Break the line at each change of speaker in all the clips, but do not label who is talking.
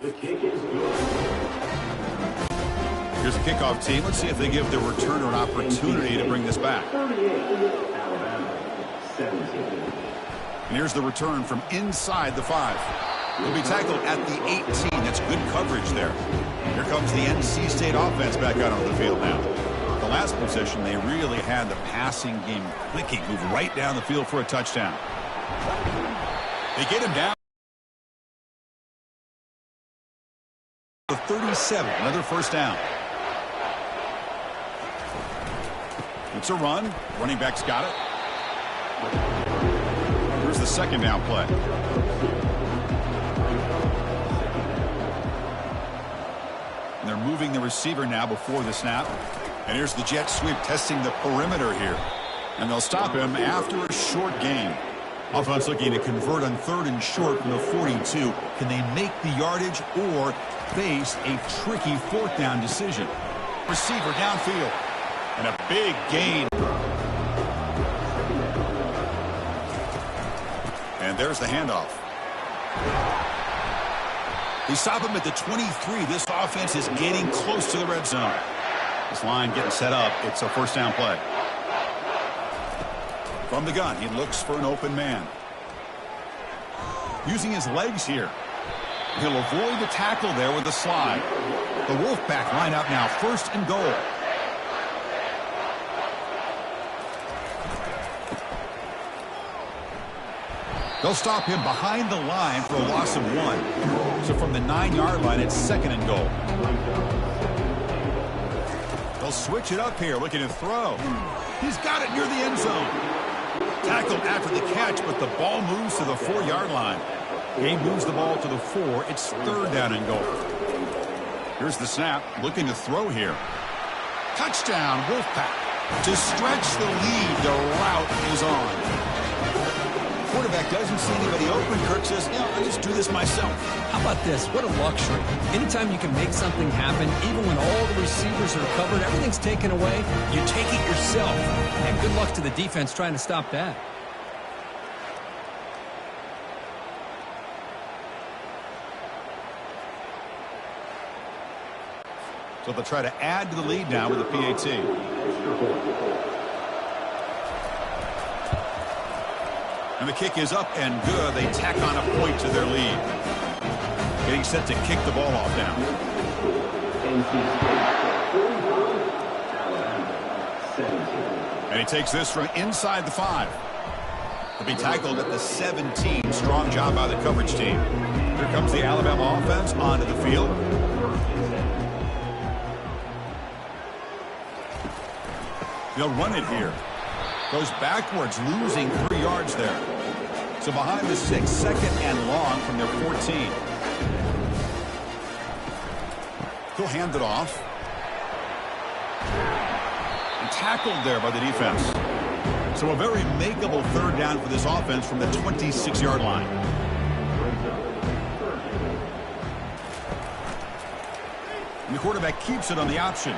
The kick is good.
Here's a kickoff team. Let's see if they give the returner an opportunity to bring this back.
38, Alabama, 17.
And here's the return from inside the 5. He'll be tackled at the 18. That's good coverage there. Here comes the NC State offense back out on the field now. The last possession, they really had the passing game clicking. Move right down the field for a touchdown. They get him down. The 37, another first down. It's a run. Running back's got it. Here's the second down play. And they're moving the receiver now before the snap. And here's the jet sweep testing the perimeter here. And they'll stop him after a short gain. Offense looking to convert on 3rd and short from the 42. Can they make the yardage or face a tricky 4th down decision? Receiver downfield. And a big gain. And there's the handoff. They stop him at the 23. This offense is getting close to the red zone. This line getting set up. It's a first down play. From the gun, he looks for an open man. Using his legs here. He'll avoid the tackle there with a slide. The Wolfpack line up now, 1st and goal. They'll stop him behind the line for a loss of 1. So from the 9-yard line, it's 2nd and goal. They'll switch it up here, looking to throw. He's got it near the end zone. Tackled after the catch, but the ball moves to the 4-yard line. He moves the ball to the 4. It's 3rd down and goal. Here's the snap, looking to throw here. Touchdown, Wolfpack. To stretch the lead, the route is on. Quarterback doesn't see anybody open. Kirk says, I'll just do this myself.
How about this? What a luxury. Anytime you can make something happen, even when all the receivers are covered, everything's taken away, you take it yourself. And good luck to the defense trying to stop that.
So they'll try to add to the lead now with a PAT. And the kick is up and good. They tack on a point to their lead. Getting set to kick the ball off now. And he takes this from inside the 5. He'll be tackled at the 17. Strong job by the coverage team. Here comes the Alabama offense onto the field. They'll run it here. Goes backwards, losing 3 yards there. So behind the 6, 2nd and long from their 14. He'll hand it off. And tackled there by the defense. So a very makeable 3rd down for this offense from the 26-yard line. And the quarterback keeps it on the option.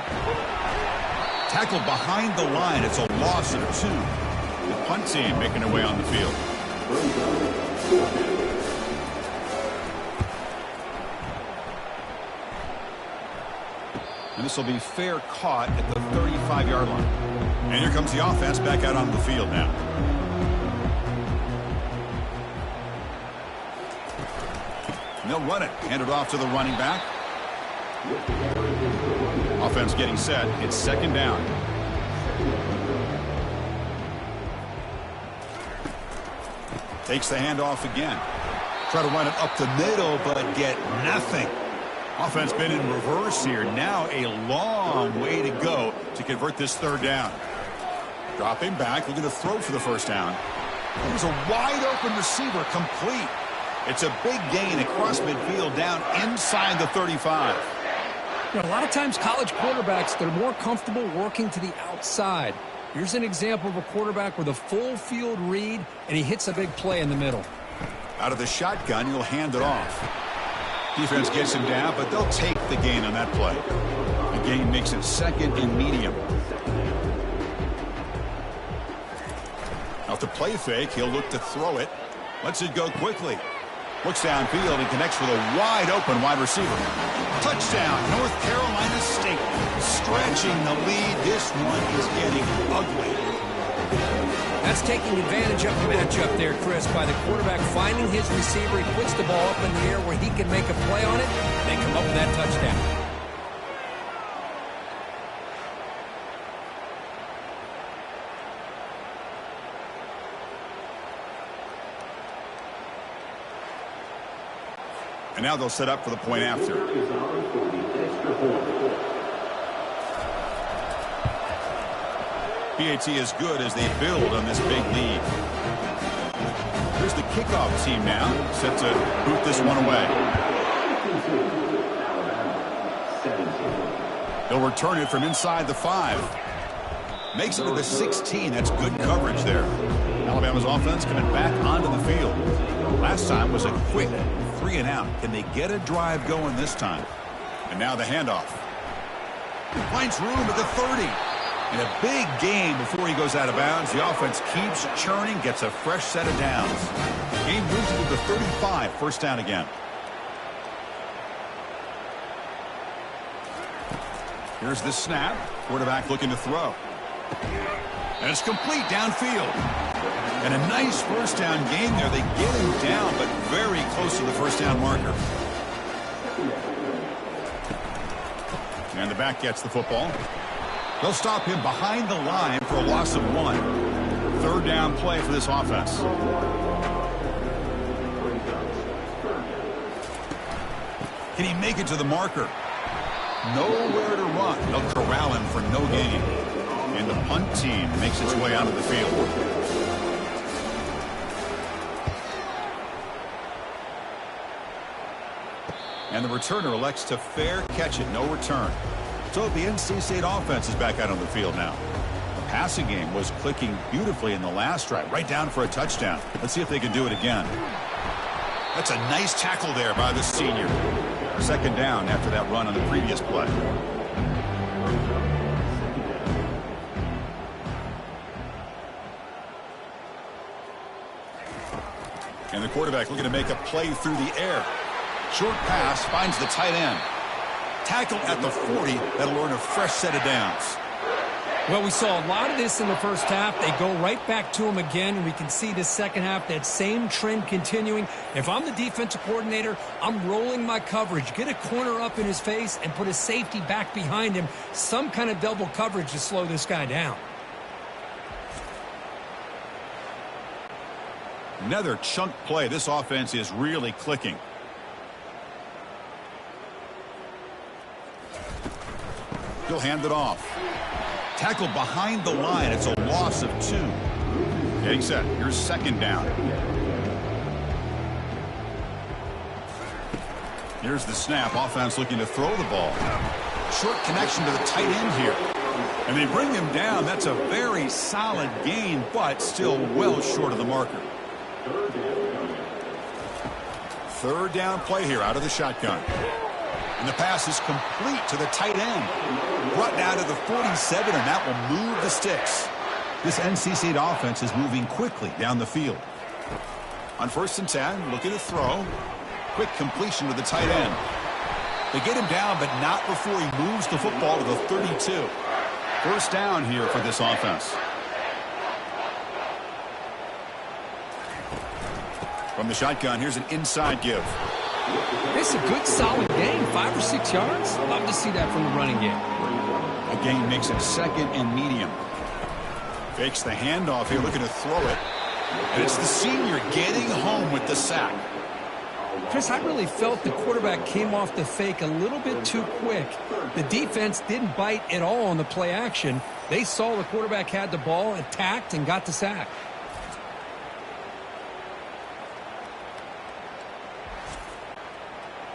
Tackled behind the line. It's a loss of 2. The punt team making their way on the field. And this will be fair caught at the 35-yard line. And here comes the offense back out on the field now. And they'll run it. Hand it off to the running back. Offense getting set. It's 2nd down. Takes the handoff again. Try to run it up the middle, but get nothing. Offense been in reverse here. Now a long way to go to convert this 3rd down. Dropping back, looking to throw for the first down. There's a wide open receiver, complete. It's a big gain across midfield down inside the 35.
You know, a lot of times college quarterbacks, they're more comfortable working to the outside. Here's an example of a quarterback with a full field read, and he hits a big play in the middle.
Out of the shotgun, he'll hand it off. Defense gets him down, but they'll take the gain on that play. The gain makes it 2nd and medium. Now to play fake, he'll look to throw it. Lets it go quickly. Looks downfield and connects with a wide-open wide receiver. Touchdown, North Carolina State. Stretching the lead. This one is getting ugly.
That's taking advantage of the matchup there, Chris, by the quarterback finding his receiver. He puts the ball up in the air where he can make a play on it. They come up with that touchdown.
And now they'll set up for the point after. PAT is good as they build on this big lead. Here's the kickoff team now, set to boot this one away. They'll return it from inside the 5. Makes it to the 16. That's good coverage there. Alabama's offense coming back onto the field. Last time was a quick 3-and-out. Can they get a drive going this time? And now the handoff. Finds room at the 30. In a big game before he goes out of bounds, the offense keeps churning, gets a fresh set of downs. Game moves to the 35, first down again. Here's the snap. Quarterback looking to throw. And it's complete downfield. And a nice first down game there. They get him down, but very close to the first down marker. And the back gets the football. They'll stop him behind the line for a loss of 1. Third down play for this offense. Can he make it to the marker? Nowhere to run. They'll corral him for no gain. And the punt team makes its way onto the field. And the returner elects to fair catch it. No return. So the NC State offense is back out on the field now. The passing game was clicking beautifully in the last drive, right down for a touchdown. Let's see if they can do it again. That's a nice tackle there by the senior. Second down after that run on the previous play. And the quarterback looking to make a play through the air. Short pass finds the tight end. Tackle at the 40. That'll earn a fresh set of downs.
Well, we saw a lot of this in the first half. They go right back to him again, and we can see the second half, that same trend continuing. If I'm the defensive coordinator, I'm rolling my coverage. Get a corner up in his face and put a safety back behind him. Some kind of double coverage to slow this guy down.
Another chunk play. This offense is really clicking. He'll hand it off. Tackle behind the line. It's a loss of 2. Getting set. Here's second down. Here's the snap. Offense looking to throw the ball. Short connection to the tight end here. And they bring him down. That's a very solid gain, but still well short of the marker. Third down play here out of the shotgun. And the pass is complete to the tight end. Brought down to the 47, and that will move the sticks. This NC State offense is moving quickly down the field. On 1st and 10, looking to throw. Quick completion to the tight end. They get him down, but not before he moves the football to the 32. First down here for this offense. From the shotgun, here's an inside give.
It's a good, solid gain. 5 or 6 yards. Love to see that from the running game.
A gain makes it second and medium. Fakes the handoff here, looking to throw it. And it's the senior getting home with the sack.
Chris, I really felt the quarterback came off the fake a little bit too quick. The defense didn't bite at all on the play action. They saw the quarterback had the ball, attacked, and got the sack.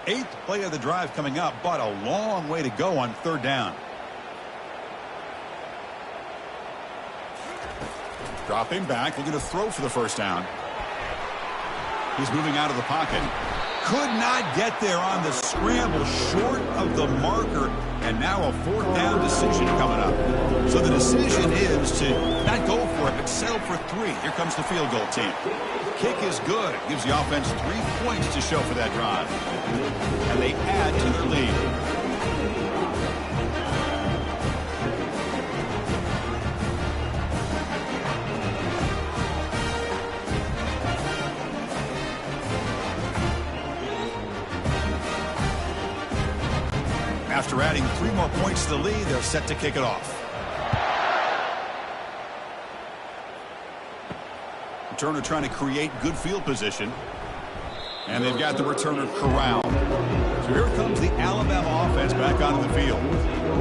Eighth play of the drive coming up, but a long way to go on third down. Dropping back, looking to throw for the first down. He's moving out of the pocket. Could not get there on the scramble, short of the marker, and now a fourth down decision coming up. So the decision is to not go for it, but settle for 3. Here comes the field goal team. Kick is good. Gives the offense 3 points to show for that drive. And they add to their lead. After adding 3 more points to the lead, they're set to kick it off. Returner trying to create good field position. And they've got the returner corralled. So here comes the Alabama offense back onto the field.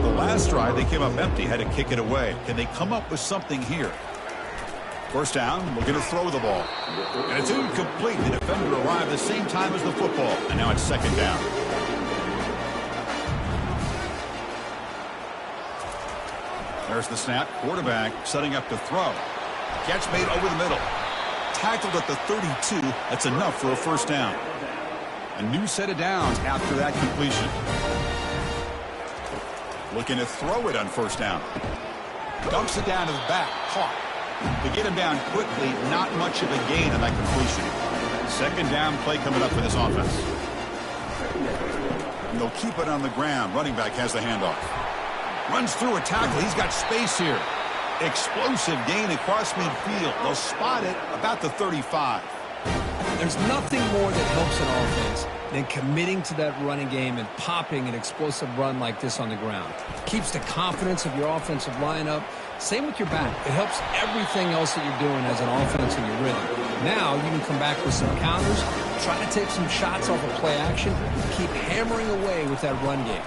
The last drive, they came up empty, had to kick it away. Can they come up with something here? First down, we're going to throw the ball. And it's incomplete. The defender arrived the same time as the football. And now it's second down. There's the snap. Quarterback setting up to throw. Catch made over the middle. Tackled at the 32. That's enough for a first down. A new set of downs after that completion. Looking to throw it on first down. Dumps it down to the back. Caught. To get him down quickly, not much of a gain on that completion. Second down play coming up for this offense. And they'll keep it on the ground. Running back has the handoff. Runs through a tackle. He's got space here. Explosive gain across midfield. They'll spot it about the 35.
There's nothing more that helps an offense than committing to that running game and popping an explosive run like this on the ground. Keeps the confidence of your offensive lineup. Same with your back. It helps everything else that you're doing as an offense in your rhythm. Now you can come back with some counters, try to take some shots off of play action, keep hammering away with that run game.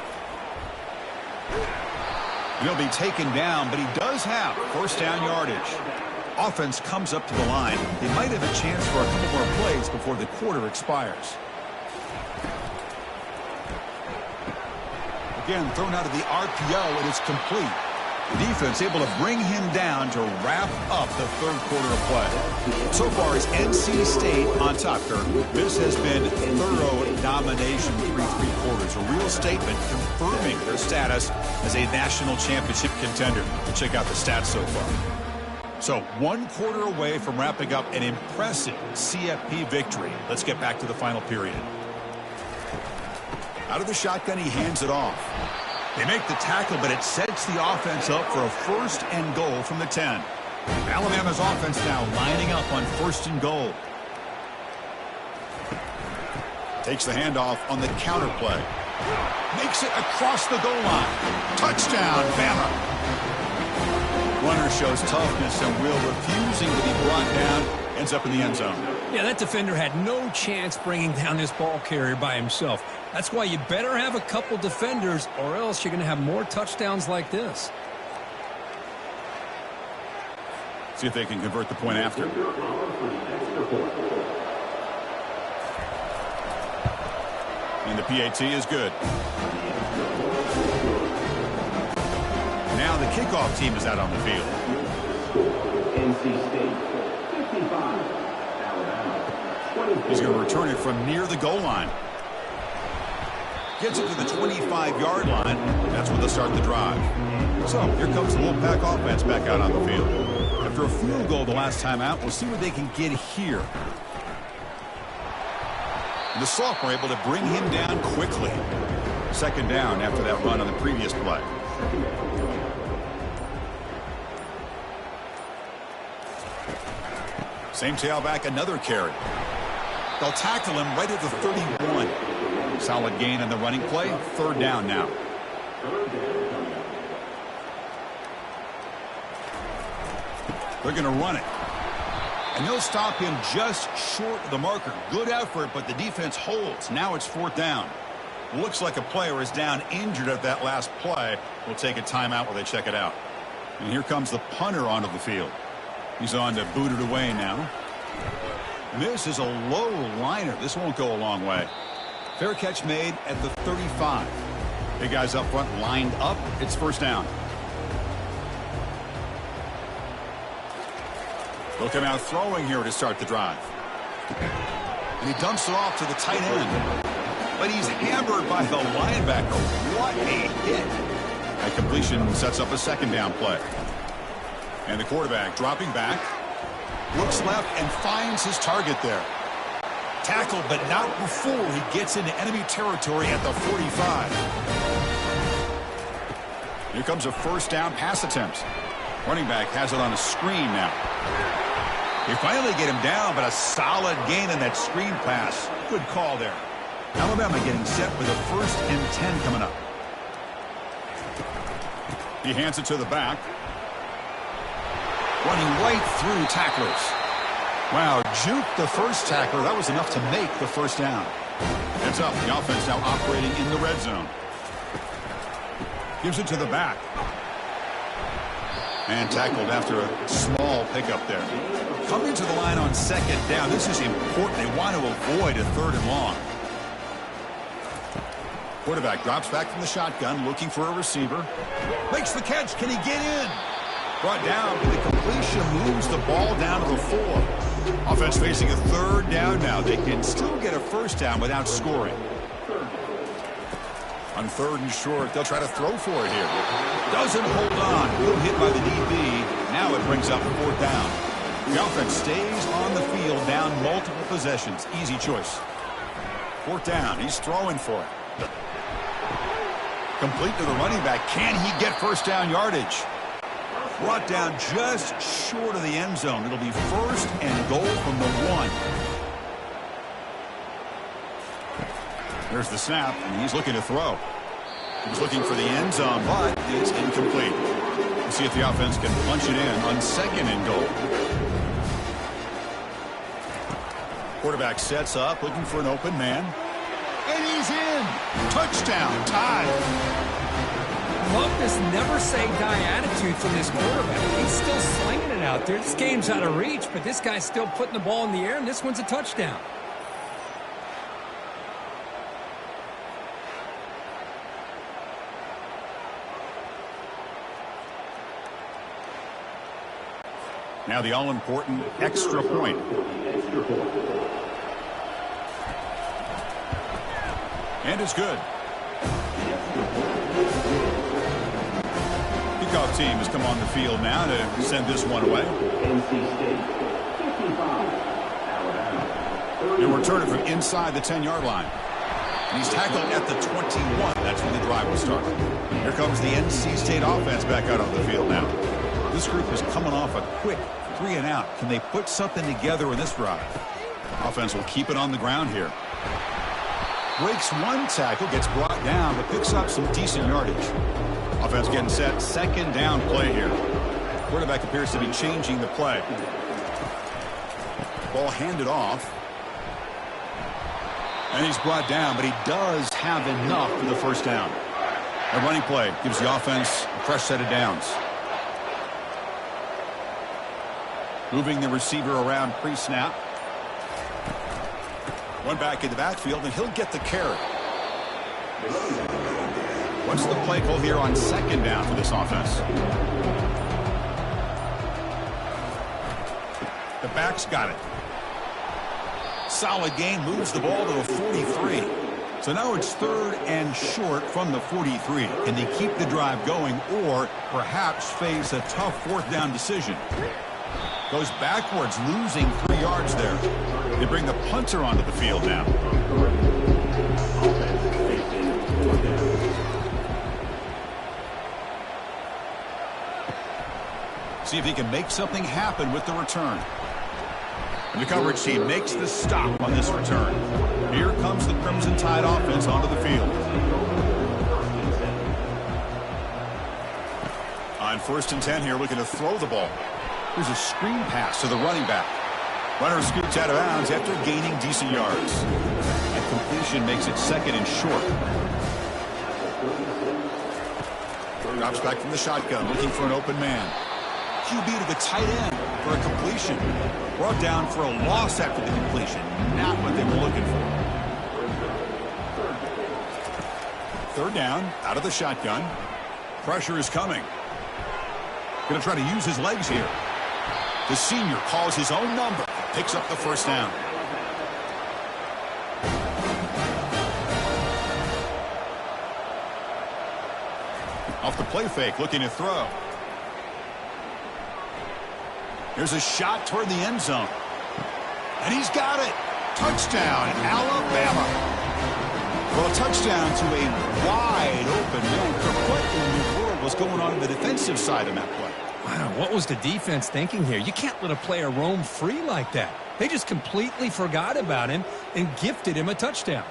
He'll be taken down, but he does have first down yardage. Offense comes up to the line. They might have a chance for a couple more plays before the quarter expires. Again, thrown out of the RPO, and it's complete. The defense able to bring him down to wrap up the third quarter of play. So far, it's NC State on top, Kirk. This has been thorough domination through 3 quarters. A real statement confirming their status as a national championship contender. Check out the stats so far. So 1 quarter away from wrapping up an impressive CFP victory. Let's get back to the final period. Out of the shotgun, he hands it off. They make the tackle, but it sets the offense up for a first and goal from the 10. Alabama's offense now lining up on first and goal. Takes the handoff on the counter play. Makes it across the goal line. Touchdown, Bama. Runner shows toughness and will, refusing to be brought down. Ends up in the end zone.
Yeah, that defender had no chance bringing down this ball carrier by himself. That's why you better have a couple defenders, or else you're going to have more touchdowns like this.
See if they can convert the point after. And the PAT is good. Now the kickoff team is out on the field.
NC State 55, Alabama 24.
He's going to return it from near the goal line. Gets it to the 25-yard line. That's where they'll start the drive. So here comes the Wolfpack offense back out on the field. After a field goal the last time out, we'll see what they can get here. The sophomore able to bring him down quickly. Second down after that run on the previous play. Same tailback, another carry. They'll tackle him right at the 31. Solid gain on the running play. Third down now. They're going to run it. And they'll stop him just short of the marker. Good effort, but the defense holds. Now it's fourth down. Looks like a player is down injured at that last play. We'll take a timeout while they check it out. And here comes the punter onto the field. He's on to boot it away now. This is a low liner. This won't go a long way. Fair catch made at the 35. Big guys up front lined up. It's first down. They'll come out throwing here to start the drive. And he dumps it off to the tight end. But he's hammered by the linebacker. What a hit. That completion sets up a second down play. And the quarterback dropping back. Looks left and finds his target there. Tackled, but not before he gets into enemy territory at the 45. Here comes a first down pass attempt. Running back has it on a screen now. They finally get him down, but a solid gain in that screen pass. Good call there. Alabama getting set with a 1st and 10 coming up. He hands it to the back. Running right through tacklers. Wow, juked the first tackler. That was enough to make the first down. It's up. The offense now operating in the red zone. Gives it to the back. And tackled after a small pickup there. Coming to the line on 2nd down. This is important. They want to avoid a 3rd and long. Quarterback drops back from the shotgun, looking for a receiver. Makes the catch. Can he get in? Brought down, but the completion moves the ball down to the 4. Offense facing a 3rd down now. They can still get a first down without scoring. On 3rd and short, they'll try to throw for it here. Doesn't hold on. Good hit by the DB. Now it brings up 4th down. The offense stays on the field, down multiple possessions. Easy choice. 4th down. He's throwing for it. Complete to the running back. Can he get first down yardage? Brought down just short of the end zone. It'll be 1st and goal from the 1. There's the snap, and he's looking to throw. He's looking for the end zone, but it's incomplete. We'll see if the offense can punch it in on 2nd and goal. Quarterback sets up, looking for an open man. And he's in. Touchdown, tied.
Love this never-say-die attitude from this quarterback. He's still slinging it out there. This game's out of reach, but this guy's still putting the ball in the air, and this one's a touchdown.
Now the all-important extra point. And it's good. Kickoff team has come on the field now to send this one away. He'll return it from inside the 10-yard line. And he's tackled at the 21. That's when the drive will start. Here comes the NC State offense back out on the field now. This group is coming off a quick 3 and out. Can they put something together in this drive? Offense will keep it on the ground here. Breaks one tackle, gets brought down, but picks up some decent yardage. Offense getting set. 2nd down play here. Quarterback appears to be changing the play. Ball handed off. And he's brought down, but he does have enough for the first down. A running play gives the offense a fresh set of downs. Moving the receiver around pre-snap. One back in the backfield, and he'll get the carry. What's the play call here on 2nd down for this offense? The back's got it. Solid gain, moves the ball to the 43. So now it's 3rd and short from the 43. Can they keep the drive going or perhaps face a tough 4th down decision? Goes backwards, losing 3 yards there. They bring the punter onto the field now. See if he can make something happen with the return. And the coverage team makes the stop on this return. Here comes the Crimson Tide offense onto the field. On 1st and 10 here, looking to throw the ball. There's a screen pass to the running back. Runner scoots out of bounds after gaining decent yards. And completion makes it 2nd and short. Drops back from the shotgun, looking for an open man. QB to the tight end for a completion. Brought down for a loss after the completion. Not what they were looking for. 3rd down, out of the shotgun. Pressure is coming. Going to try to use his legs here. The senior calls his own number. Picks up the first down. Off the play fake, looking to throw. Here's a shot toward the end zone. And he's got it. Touchdown, Alabama. Well, a touchdown to a wide open man. What in the world was going on the defensive side of that play?
Wow, what was the defense thinking here? You can't let a player roam free like that. They just completely forgot about him and gifted him a touchdown.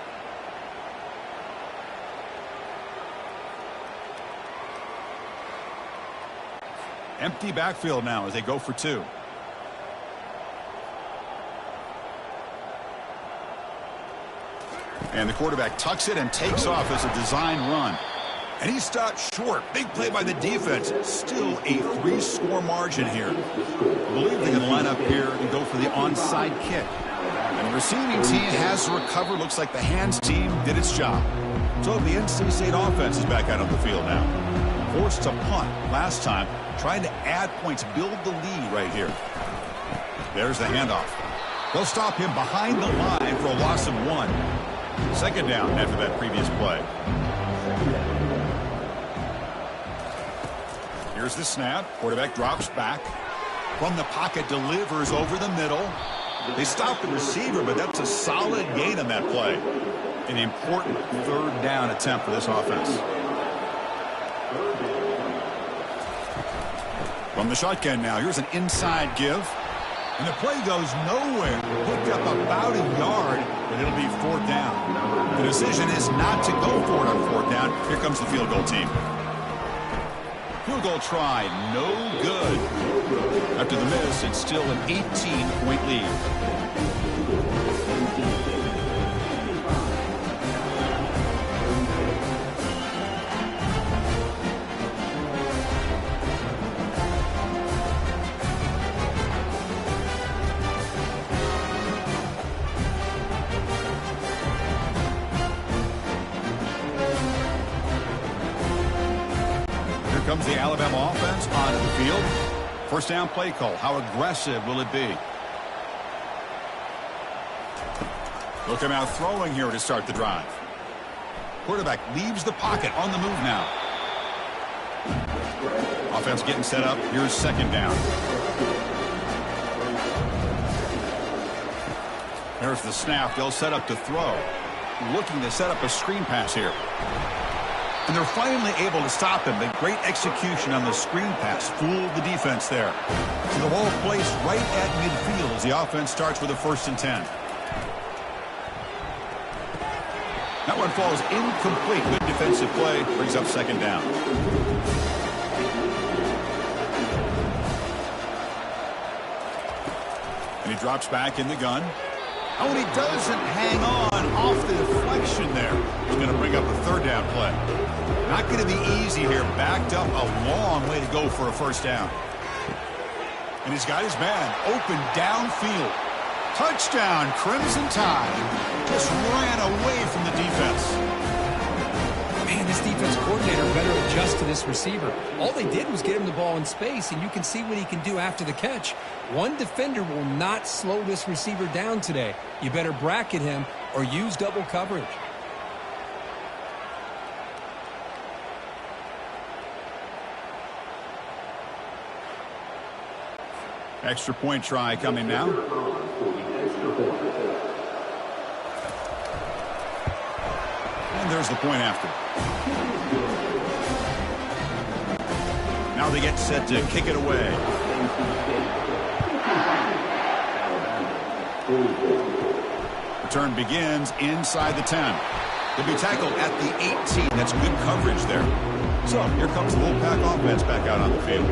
Empty backfield now as they go for two. And the quarterback tucks it and takes off as a design run. And he stopped short. Big play by the defense. Still a 3-score margin here. I believe they can line up here and go for the onside kick. And the receiving team has to recover. Looks like the hands team did its job. So the NC State offense is back out on the field now. Forced to punt last time. Trying to add points, build the lead right here. There's the handoff. They'll stop him behind the line for a loss of 1. Second down after that previous play. Here's the snap. Quarterback drops back. From the pocket, delivers over the middle. They stop the receiver, but that's a solid gain on that play. An important third down attempt for this offense. From the shotgun now, here's an inside give. And the play goes nowhere. Picked up about a yard, but it'll be fourth down. The decision is not to go for it on fourth down. Here comes the field goal team. Field goal try, no good. After the miss, it's still an 18-point lead. Comes the Alabama offense onto the field. First down play call. How aggressive will it be? They'll come out throwing here to start the drive. Quarterback leaves the pocket on the move now. Offense getting set up. Here's second down. There's the snap. They'll set up to throw. Looking to set up a screen pass here. And they're finally able to stop him. The great execution on the screen pass fooled the defense there. So the ball placed right at midfield as the offense starts with a 1st and 10. That one falls incomplete. Good defensive play. Brings up second down. And he drops back in the gun. Oh, and he doesn't hang on off the deflection there. He's going to bring up a third down play. Not going to be easy here. Backed up a long way to go for a first down. And he's got his man open downfield. Touchdown, Crimson Tide. Just ran away from the defense.
Man, this defense coordinator better adjust to this receiver. All they did was get him the ball in space, and you can see what he can do after the catch. One defender will not slow this receiver down today. You better bracket him or use double coverage.
Extra point try coming now. And there's the point after. Now they get set to kick it away. Return begins inside the 10. They'll be tackled at the 18. That's good coverage there. So here comes the Wolfpack offense back out on the field.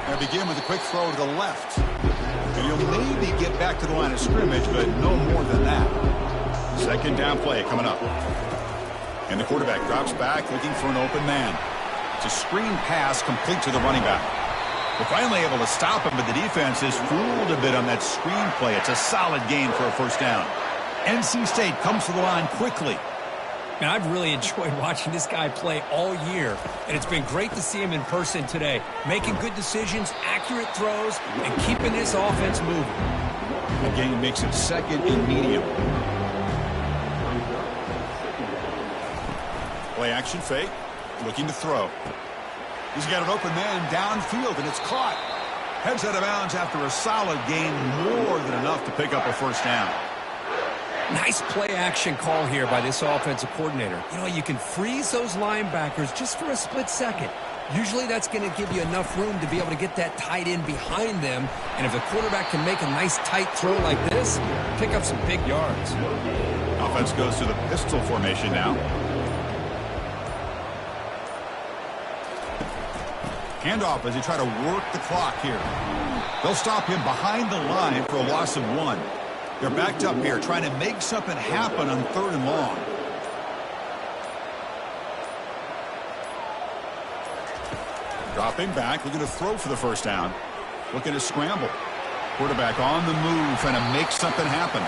They'll begin with a quick throw to the left. And you'll maybe get back to the line of scrimmage, but no more than that. Second down play coming up. And the quarterback drops back looking for an open man. It's a screen pass complete to the running back. They're finally able to stop him, but the defense is fooled a bit on that screen play. It's a solid gain for a first down. NC State comes to the line quickly.
Man, I've really enjoyed watching this guy play all year, and it's been great to see him in person today, making good decisions, accurate throws, and keeping this offense moving.
The game makes it second and medium. Play action fake. Looking to throw. He's got an open man downfield, and it's caught. Heads out of bounds after a solid gain, more than enough to pick up a first down.
Nice play action call here by this offensive coordinator. You know, you can freeze those linebackers just for a split second. Usually that's going to give you enough room to be able to get that tight end behind them. And if the quarterback can make a nice tight throw like this, pick up some big yards.
Offense goes to the pistol formation now. Handoff as he try to work the clock here. They'll stop him behind the line for a loss of 1. They're backed up here trying to make something happen on 3rd and long. Dropping back, looking to throw for the first down. Looking to scramble. Quarterback on the move, trying to make something happen.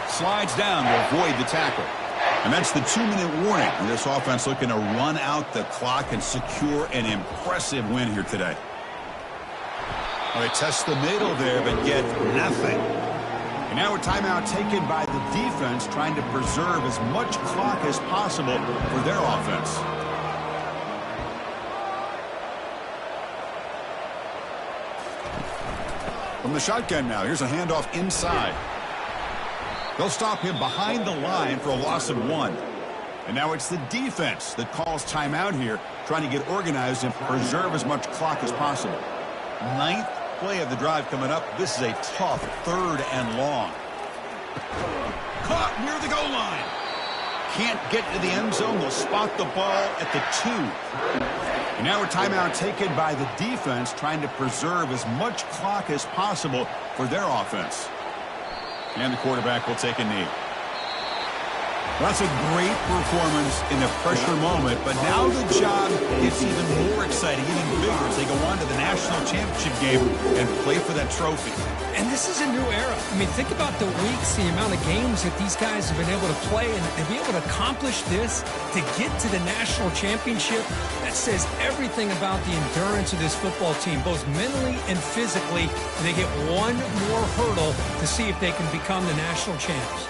Slides down to avoid the tackle. And that's the 2-minute warning. And this offense looking to run out the clock and secure an impressive win here today. Well, they test the middle there, but get nothing. And now a timeout taken by the defense, trying to preserve as much clock as possible for their offense. From the shotgun now, here's a handoff inside. They'll stop him behind the line for a loss of 1. And now it's the defense that calls timeout here, trying to get organized and preserve as much clock as possible. 9th play of the drive coming up. This is a tough 3rd and long. Caught near the goal line. Can't get to the end zone. They'll spot the ball at the 2. And now a timeout taken by the defense, trying to preserve as much clock as possible for their offense. And the quarterback will take a knee. That's a great performance in a pressure moment, but now the job gets even more exciting, even bigger as they go on to the national championship game and play for that trophy.
And this is a new era. I mean, think about the weeks, the amount of games that these guys have been able to play, and to be able to accomplish this, to get to the national championship, that says everything about the endurance of this football team, both mentally and physically. And they get one more hurdle to see if they can become the national champs.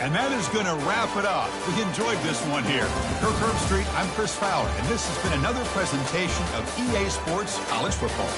And that is going to wrap it up. We enjoyed this one here. Kirk Herbstreit, I'm Chris Fowler, and this has been another presentation of EA Sports College Football.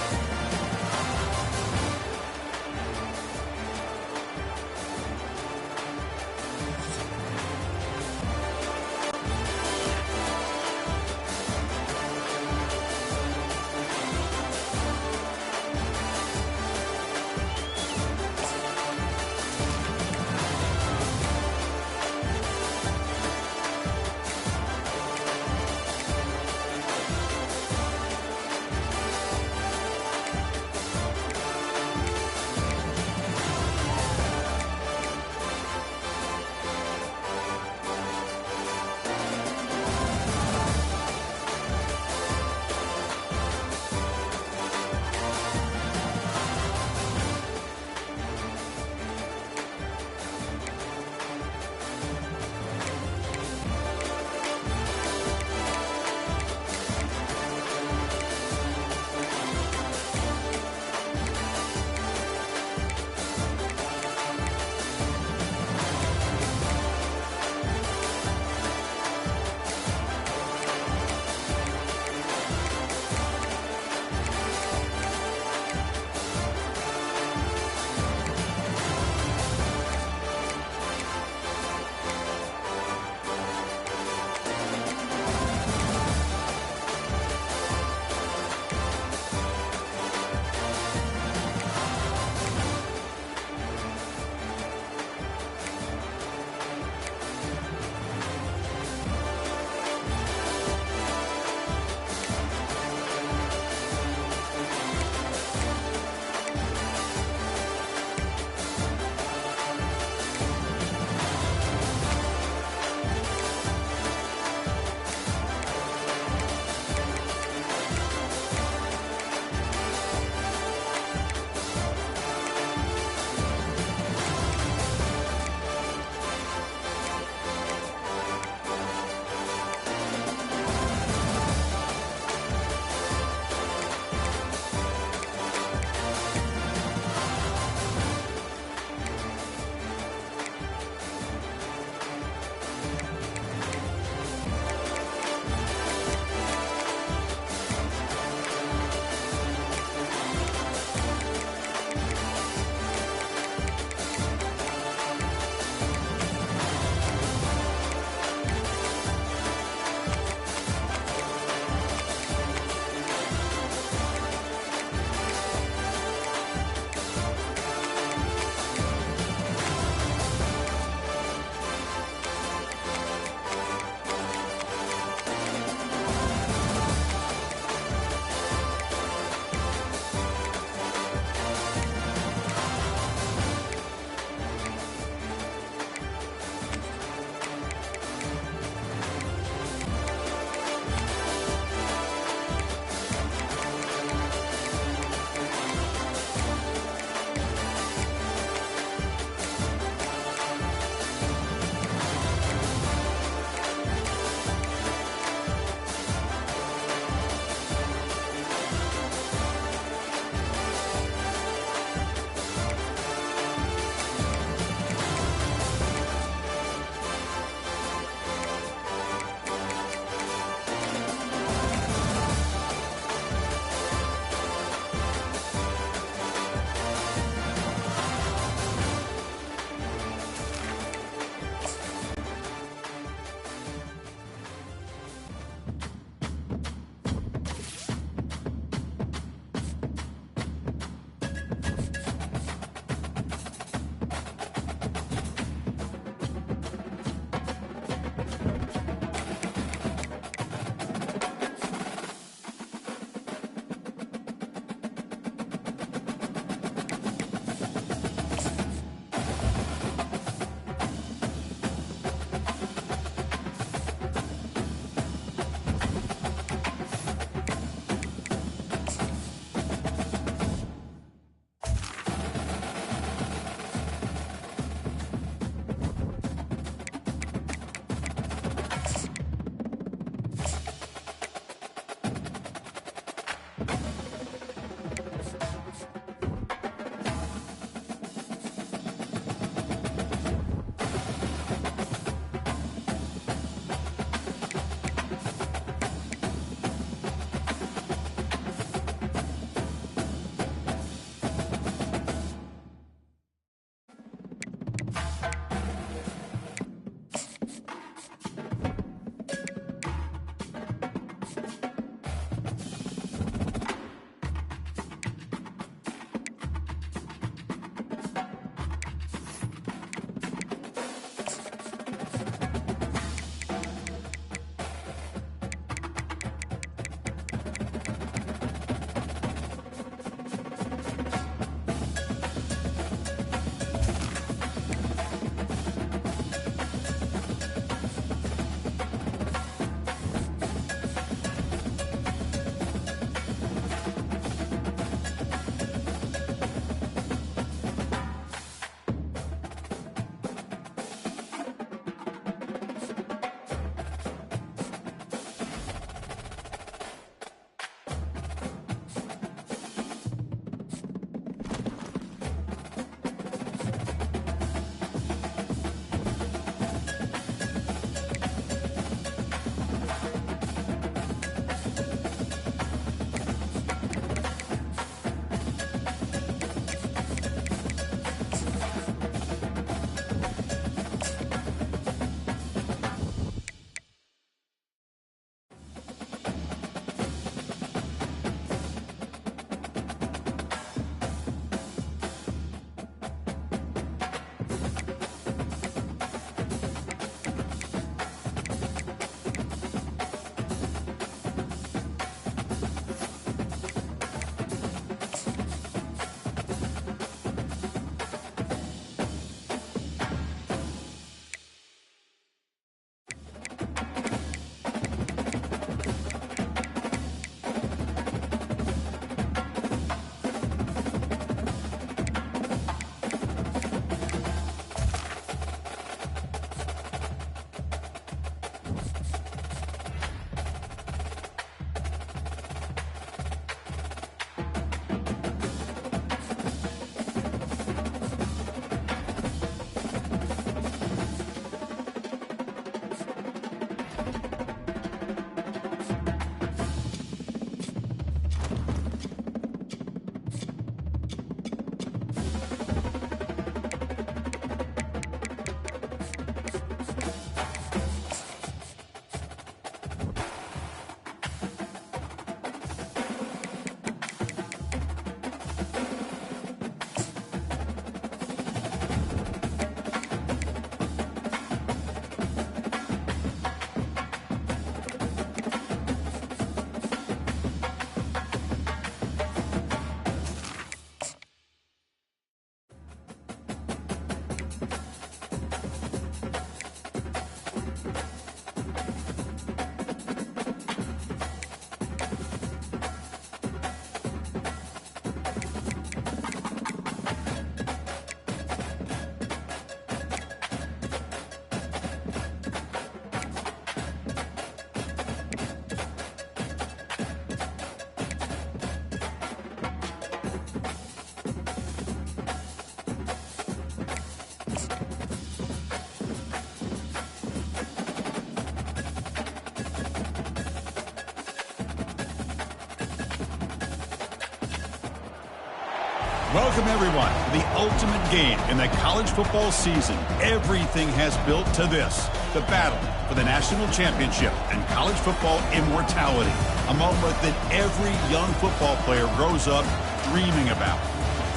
Welcome, everyone, to the ultimate game in the college football season. Everything has built to this, the battle for the national championship and college football immortality, a moment that every young football player grows up dreaming about.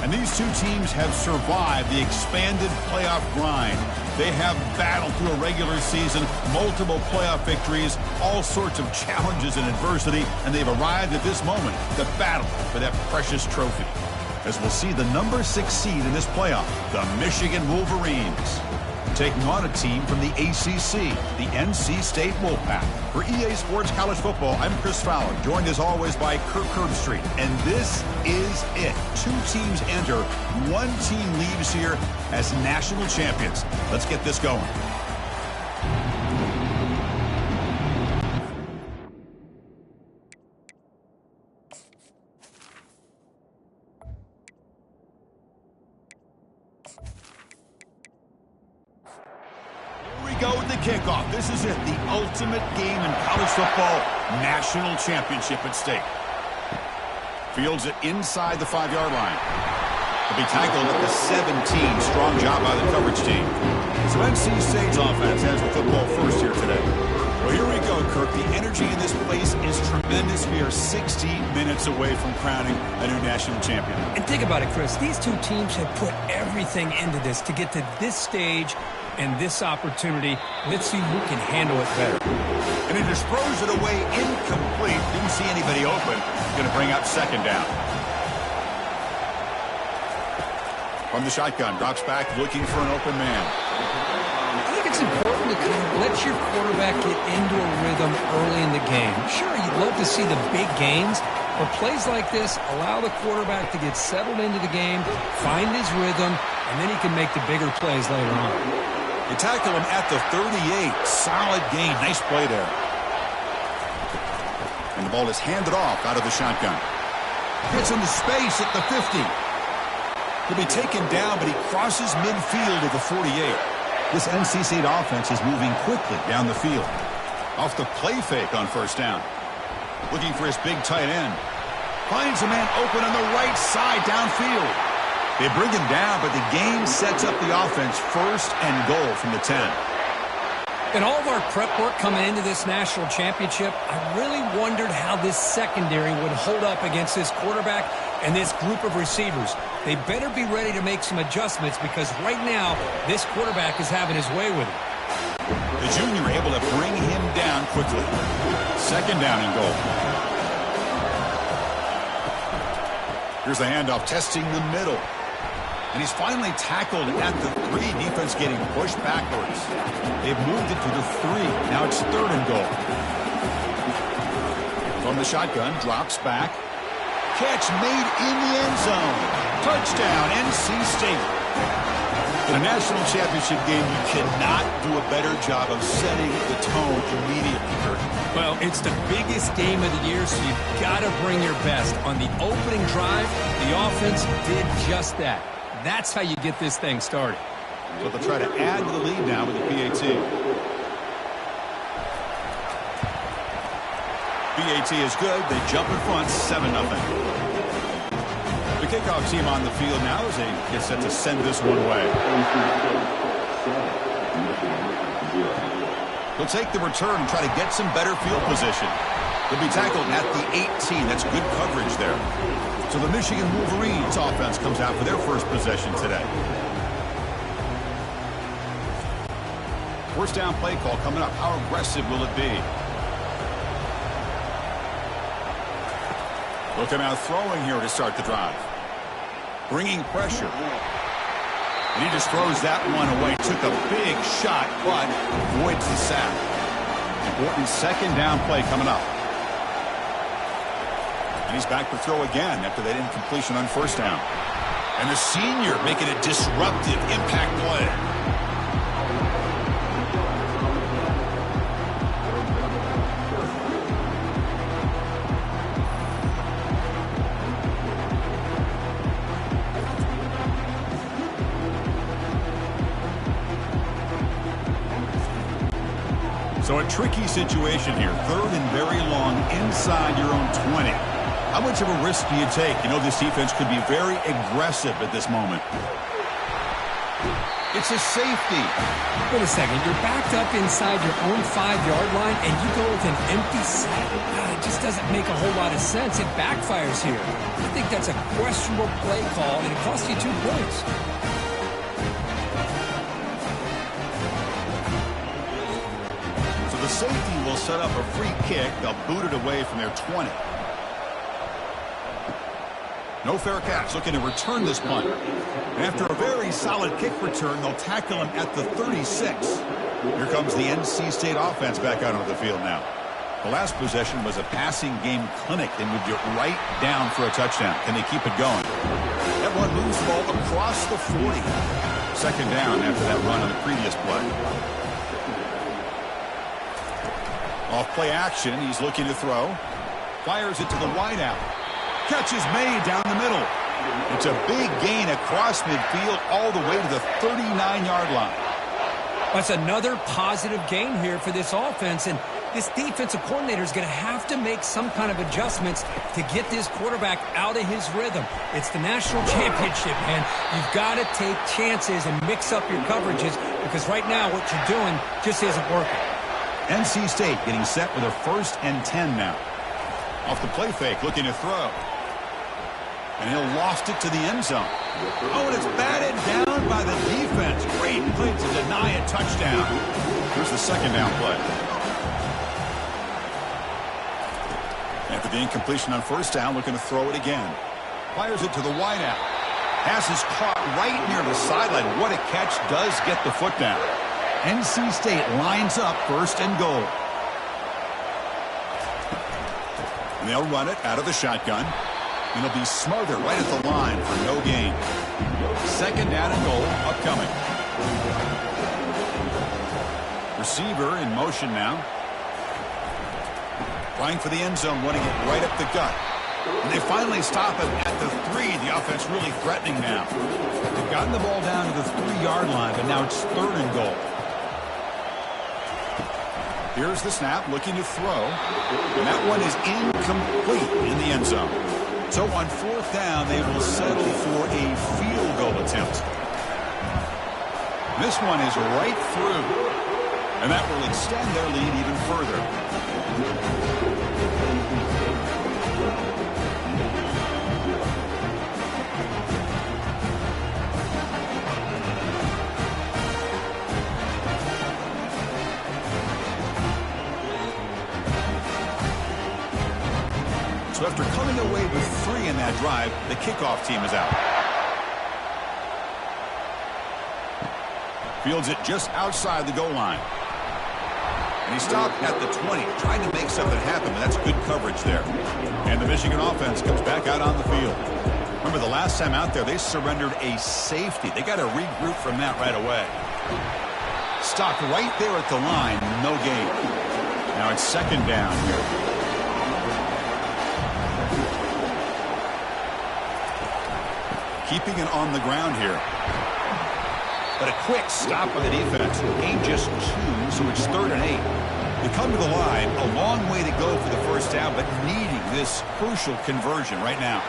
And these two teams have survived the expanded playoff grind. They have battled through a regular season, multiple playoff victories, all sorts of challenges and adversity, and they've arrived at this moment, the battle for that precious trophy. As we'll see the number 6 seed in this playoff, the Michigan Wolverines, taking on a team from the ACC, the NC State Wolfpack. For EA Sports College Football, I'm Chris Fowler, joined as always by Kirk Herbstreit. And this is it. 2 teams enter, 1 team leaves here as national champions. Let's get this going. Go with the kickoff. This is it, the ultimate game in college football, national championship at stake. Fields it inside the 5-yard line. He'll be tackled at the 17. Strong job by the coverage team. So NC State's offense has the football first here today. Well, here we go, Kirk. The energy in this place is tremendous. We are 60 minutes away from crowning a new national champion.
And think about it, Chris. These two teams have put everything into this to get to this stage and this opportunity. Let's see who can handle it better.
And he just throws it away incomplete. Didn't see anybody open. Going to bring up second down. From the shotgun, drops back looking for an open man.
I think it's important to kind of let your quarterback get into a rhythm early in the game. Sure, you'd love to see the big gains, but plays like this allow the quarterback to get settled into the game, find his rhythm, and then he can make the bigger plays later on.
You tackle him at the 38. Solid gain. Nice play there. And the ball is handed off out of the shotgun. Gets into space at the 50. He'll be taken down, but he crosses midfield at the 48. This NC State offense is moving quickly down the field. Off the play fake on first down. Looking for his big tight end. Finds a man open on the right side downfield. They bring him down, but the game sets up the offense first and goal from the 10.
In all of our prep work coming into this national championship, I really wondered how this secondary would hold up against this quarterback and this group of receivers. They better be ready to make some adjustments because right now, this quarterback is having his way with it.
The junior able to bring him down quickly. Second down and goal. Here's the handoff, testing the middle. And he's finally tackled at the 3. Defense getting pushed backwards. They've moved it to the 3. Now it's third and goal. From the shotgun, drops back. Catch made in the end zone. Touchdown, NC State. In a national championship game, you cannot do a better job of setting the tone immediately, Kurt.
Well, it's the biggest game of the year, so you've got to bring your best. On the opening drive, the offense did just that. That's how you get this thing started.
So they'll try to add to the lead now with the PAT. PAT is good. They jump in front, 7-0. The kickoff team on the field now as they get set to send this one away. He'll take the return and try to get some better field position. He'll be tackled at the 18. That's good coverage there. So the Michigan Wolverines offense comes out for their first possession today. First down play call coming up. How aggressive will it be? Looking out throwing here to start the drive. Bringing pressure. And he just throws that one away. Took a big shot, but avoids the sack. Important second down play coming up. And he's back to throw again after that incompletion on first down. And the senior making a disruptive impact play. So a tricky situation here. Third and very long inside your own 20. How much of a risk do you take? You know this defense could be very aggressive at this moment. It's a safety.
Wait a second. You're backed up inside your own 5-yard line, and you go with an empty set? It just doesn't make a whole lot of sense. It backfires here. I think that's a questionable play call, and it costs you 2 points.
So the safety will set up a free kick. They'll boot it away from their 20. No fair catch, looking to return this punt. After a very solid kick return, they'll tackle him at the 36. Here comes the NC State offense back out onto the field now. The last possession was a passing game clinic. They moved it right down for a touchdown. Can they keep it going? That one moves the ball across the 40. Second down after that run on the previous play. Off play action, he's looking to throw. Fires it to the wideout. Catch is made down the middle. It's a big gain across midfield all the way to the 39-yard line.
That's another positive gain here for this offense, and this defensive coordinator is going to have to make some kind of adjustments to get this quarterback out of his rhythm. It's the national championship, man. You've got to take chances and mix up your coverages because right now what you're doing just isn't working.
NC State getting set with a 1st and 10 now. Off the play fake, looking to throw. And he'll loft it to the end zone. Oh, and it's batted down by the defense. Great play to deny a touchdown. Here's the second down play. After the incompletion on 1st down, looking to throw it again. Fires it to the wideout. Pass is caught right near the sideline. What a catch, does get the foot down. NC State lines up 1st and goal. And they'll run it out of the shotgun. And it'll be Smother right at the line for no gain. Second down and goal upcoming. Receiver in motion now. Trying for the end zone, running it right up the gut. And they finally stop him at the 3. The offense really threatening now. They've gotten the ball down to the 3-yard line, but now it's 3rd and goal. Here's the snap, looking to throw. And that one is incomplete in the end zone. So on 4th down, they will settle for a field goal attempt. This one is right through. And that will extend their lead even further. So after coming away with 3 in that drive, the kickoff team is out. Fields it just outside the goal line. And he stopped at the 20, trying to make something happen, but that's good coverage there. And the Michigan offense comes back out on the field. Remember, the last time out there, they surrendered a safety. They got to regroup from that right away. Stopped right there at the line, no gain. Now it's 2nd down here. Keeping it on the ground here. But a quick stop by the defense. Gain just 2, so it's 3rd and 8. They come to the line, a long way to go for the 1st down, but needing this crucial conversion right now.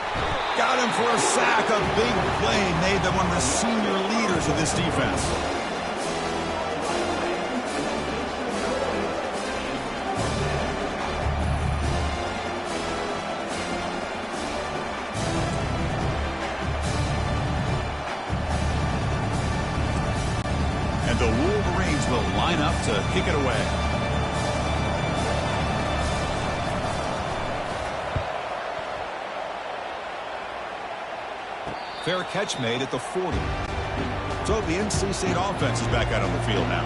Got him for a sack, a big play, made them one of the senior leaders of this defense. And the Wolverines will line up to kick it away. Fair catch made at the 40. So the NC State offense is back out on the field now.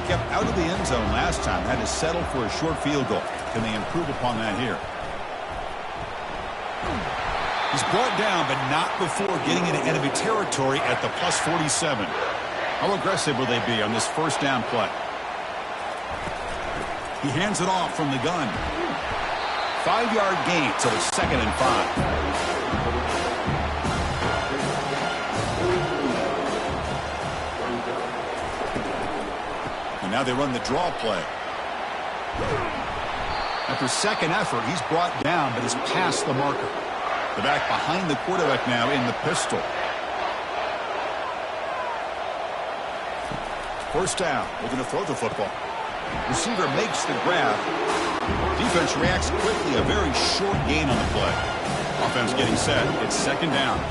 Kept out of the end zone last time, had to settle for a short field goal. Can they improve upon that here? He's brought down, but not before getting into enemy territory at the plus 47. How aggressive will they be on this 1st down play? He hands it off from the gun. 5-yard gain, so it's 2nd and 5. And now they run the draw play. That After second effort, he's brought down, but is past the marker. The back behind the quarterback now in the pistol. First down. Looking to throw the football. Receiver makes the grab. Defense reacts quickly. A very short gain on the play. Offense getting set. It's second down.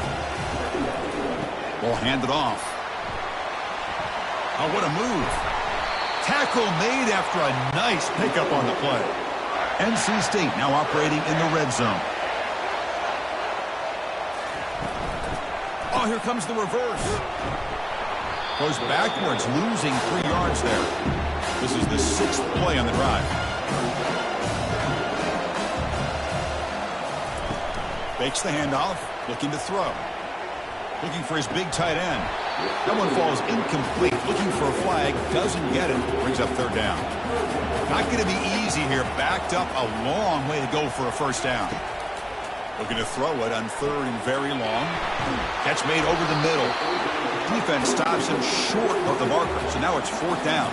Ball handed off. Oh, what a move. Tackle made after a nice pickup on the play. NC State now operating in the red zone. Oh, here comes the reverse. Goes backwards, losing 3 yards there. This is the 6th play on the drive. Fakes the handoff, looking to throw. Looking for his big tight end. That one falls incomplete. Looking for a flag, doesn't get it. Brings up third down. Not going to be easy here. Backed up a long way to go for a first down. Looking to throw it on third and very long. Catch made over the middle. Defense stops him short of the marker. So now it's fourth down.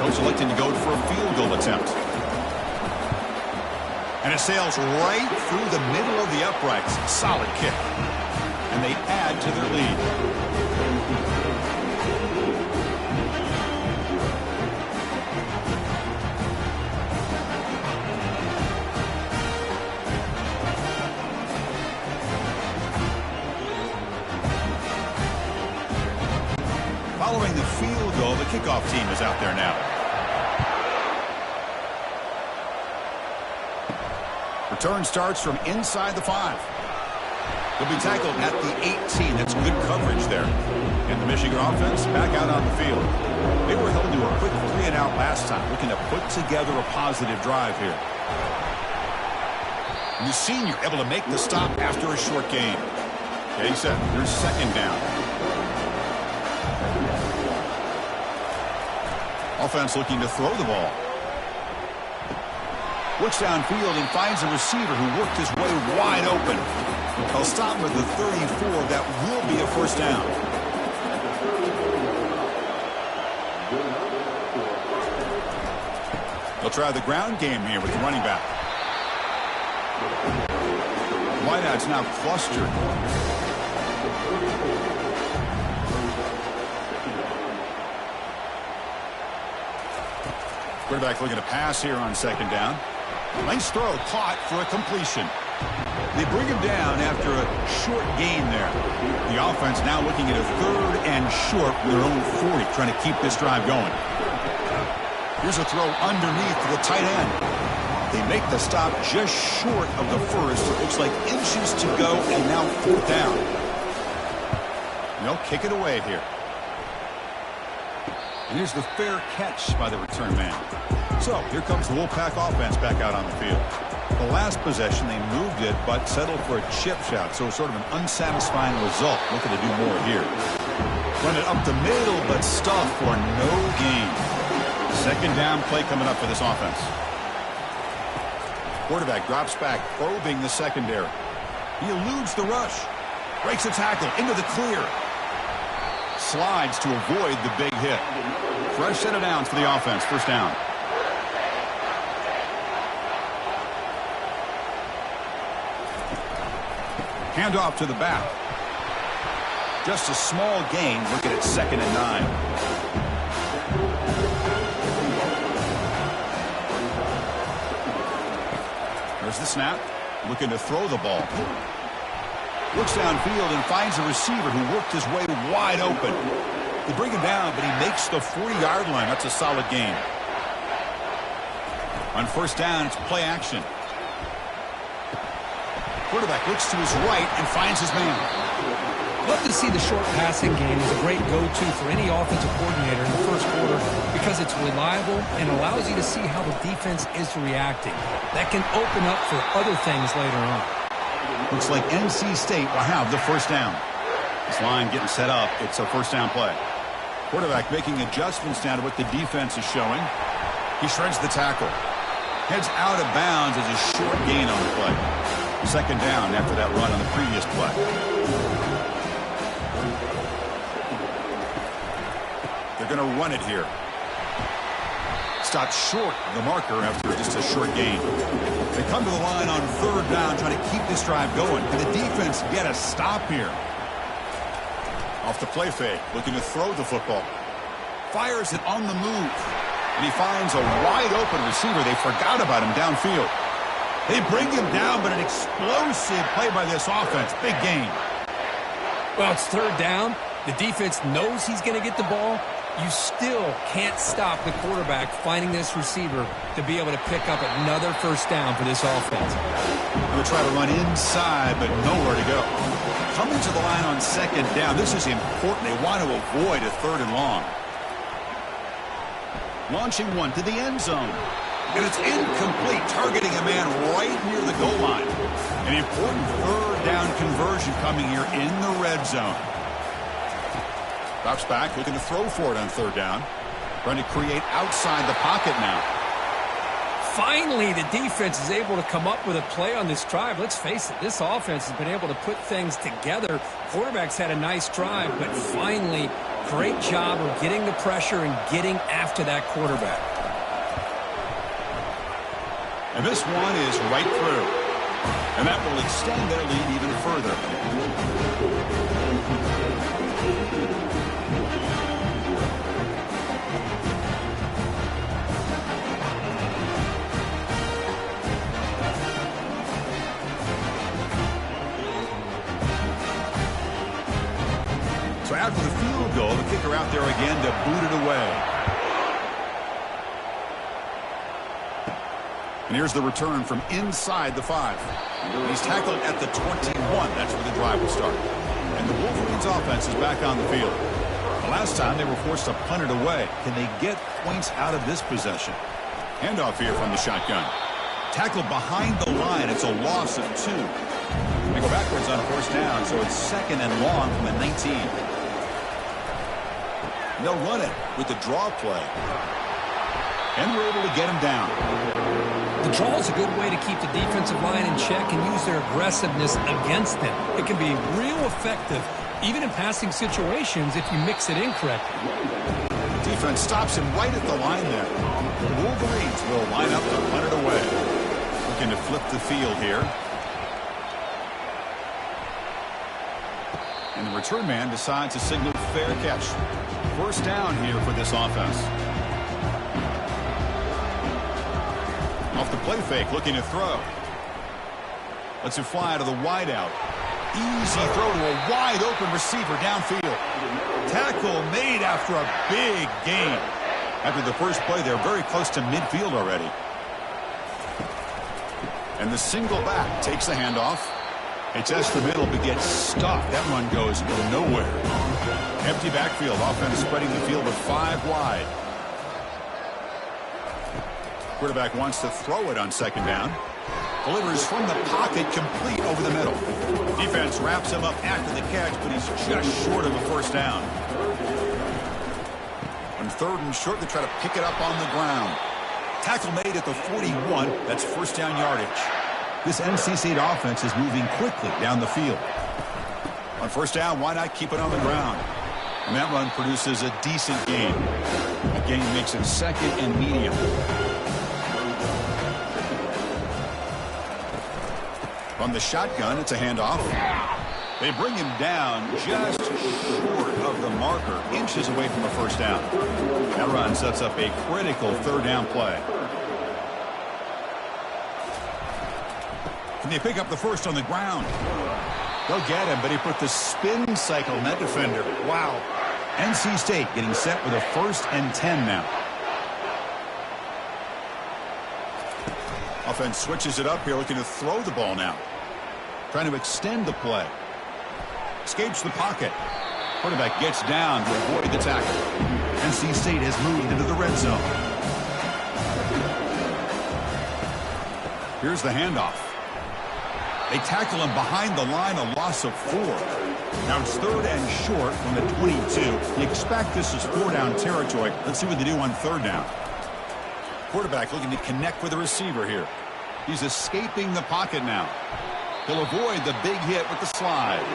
Coach electing to go for a field goal attempt. And it sails right through the middle of the uprights. Solid kick. And they add to their lead. Following the field goal, the kickoff team is out there now. Return starts from inside the 5. He'll be tackled at the 18. That's good coverage there. And the Michigan offense back out on the field. They were held to a quick 3-and-out last time, looking to put together a positive drive here. And the senior able to make the stop after a short game. Okay, he said, here's second down. Offense looking to throw the ball. Looks downfield and finds a receiver who worked his way wide open. They'll stop him at the 34. That will be a first down. They'll try the ground game here with the running back. Wideout's now clustered. Quarterback looking to pass here on second down. Nice throw, caught for a completion. They bring him down after a short gain there. The offense now looking at a third and short with their own 40, trying to keep this drive going. Here's a throw underneath to the tight end. They make the stop just short of the first. It looks like inches to go, and now fourth down. They'll kick it away here. And here's the fair catch by the return man. So here comes the Wolfpack offense back out on the field. The last possession, they moved it, but settled for a chip shot. So sort of an unsatisfying result. Looking to do more here. Run it up the middle, but stuff for no gain. Second down play coming up for this offense. Quarterback drops back, probing the secondary. He eludes the rush. Breaks a tackle into the clear. Slides to avoid the big hit. Fresh set of downs for the offense. First down. Handoff to the back. Just a small gain. Looking at 2nd and 9. There's the snap. Looking to throw the ball. Looks downfield and finds a receiver who worked his way wide open. They bring him down, but he makes the 40-yard line. That's a solid gain. On first down, it's play action. Quarterback looks to his right and finds his man.
Love to see the short passing game as a great go-to for any offensive coordinator in the first quarter because it's reliable and allows you to see how the defense is reacting. That can open up for other things later on.
Looks like NC State will have the first down. This line getting set up. It's a first down play. Quarterback making adjustments now to what the defense is showing. He shreds the tackle. Heads out of bounds as a short gain on the play. Second down after that run on the previous play. They're going to run it here. stopped short of the marker after just a short gain. They come to the line on third down, trying to keep this drive going. Can the defense get a stop here? Off the play fake, looking to throw the football. Fires it on the move. And he finds a wide-open receiver. They forgot about him downfield. They bring him down, but an explosive play by this offense. Big gain.
Well, it's third down. The defense knows he's going to get the ball. You still can't stop the quarterback finding this receiver to be able to pick up another first down for this offense.
They'll try to run inside, but nowhere to go. Coming to the line on second down. This is important. They want to avoid a third and long. Launching one to the end zone. And it's incomplete, targeting a man right near the goal line. An important third down conversion coming here in the red zone. Drops back, looking to throw for it on third down. Trying to create outside the pocket now.
Finally, the defense is able to come up with a play on this drive. Let's face it, this offense has been able to put things together. Quarterback's had a nice drive, but finally, great job of getting the pressure and getting after that quarterback.
And this one is right through. And that will extend their lead even further. So after the field goal, the kicker out there again to boot it away. And here's the return from inside the 5. He's tackled at the 21. That's where the drive will start. And the Wolverines offense is back on the field. The last time they were forced to punt it away. Can they get points out of this possession? Handoff here from the shotgun. Tackled behind the line. It's a loss of 2. They go backwards on first down, so it's second and long from the 19. And they'll run it with the draw play. And we're able to get him down.
The draw is a good way to keep the defensive line in check and use their aggressiveness against them. It can be real effective, even in passing situations, if you mix it in correctly.
Defense stops him right at the line there. The Wolverines will line up to punt it away. Looking to flip the field here. And the return man decides to signal fair catch. First down here for this offense. Off the play fake, looking to throw. Lets it fly to the wideout. Easy throw to a wide open receiver downfield. Tackle made after a big gain. After the first play, they're very close to midfield already. And the single back takes the handoff. It's just the middle, but gets stuffed. That one goes nowhere. Empty backfield. Offense spreading the field with 5 wide. Quarterback wants to throw it on second down. Delivers from the pocket, complete over the middle. Defense wraps him up after the catch, but he's just short of a first down. On third and short, they try to pick it up on the ground. Tackle made at the 41. That's first down yardage. This NC State offense is moving quickly down the field. On first down, why not keep it on the ground? And that run produces a decent gain. The gain makes it second and medium. From the shotgun, it's a handoff. They bring him down just short of the marker, inches away from a first down. That run sets up a critical third down play. Can they pick up the first on the ground? They'll get him, but he put the spin cycle on that defender. Wow. NC State getting set with a 1st and 10 now. Offense switches it up here, looking to throw the ball now. Trying to extend the play. Escapes the pocket. Quarterback gets down to avoid the tackle. NC State has moved into the red zone. Here's the handoff. They tackle him behind the line, a loss of 4. Now it's third and short from the 22. You expect this is 4-down territory. Let's see what they do on third down. Quarterback looking to connect with the receiver here. He's escaping the pocket now. He'll avoid the big hit with the slide.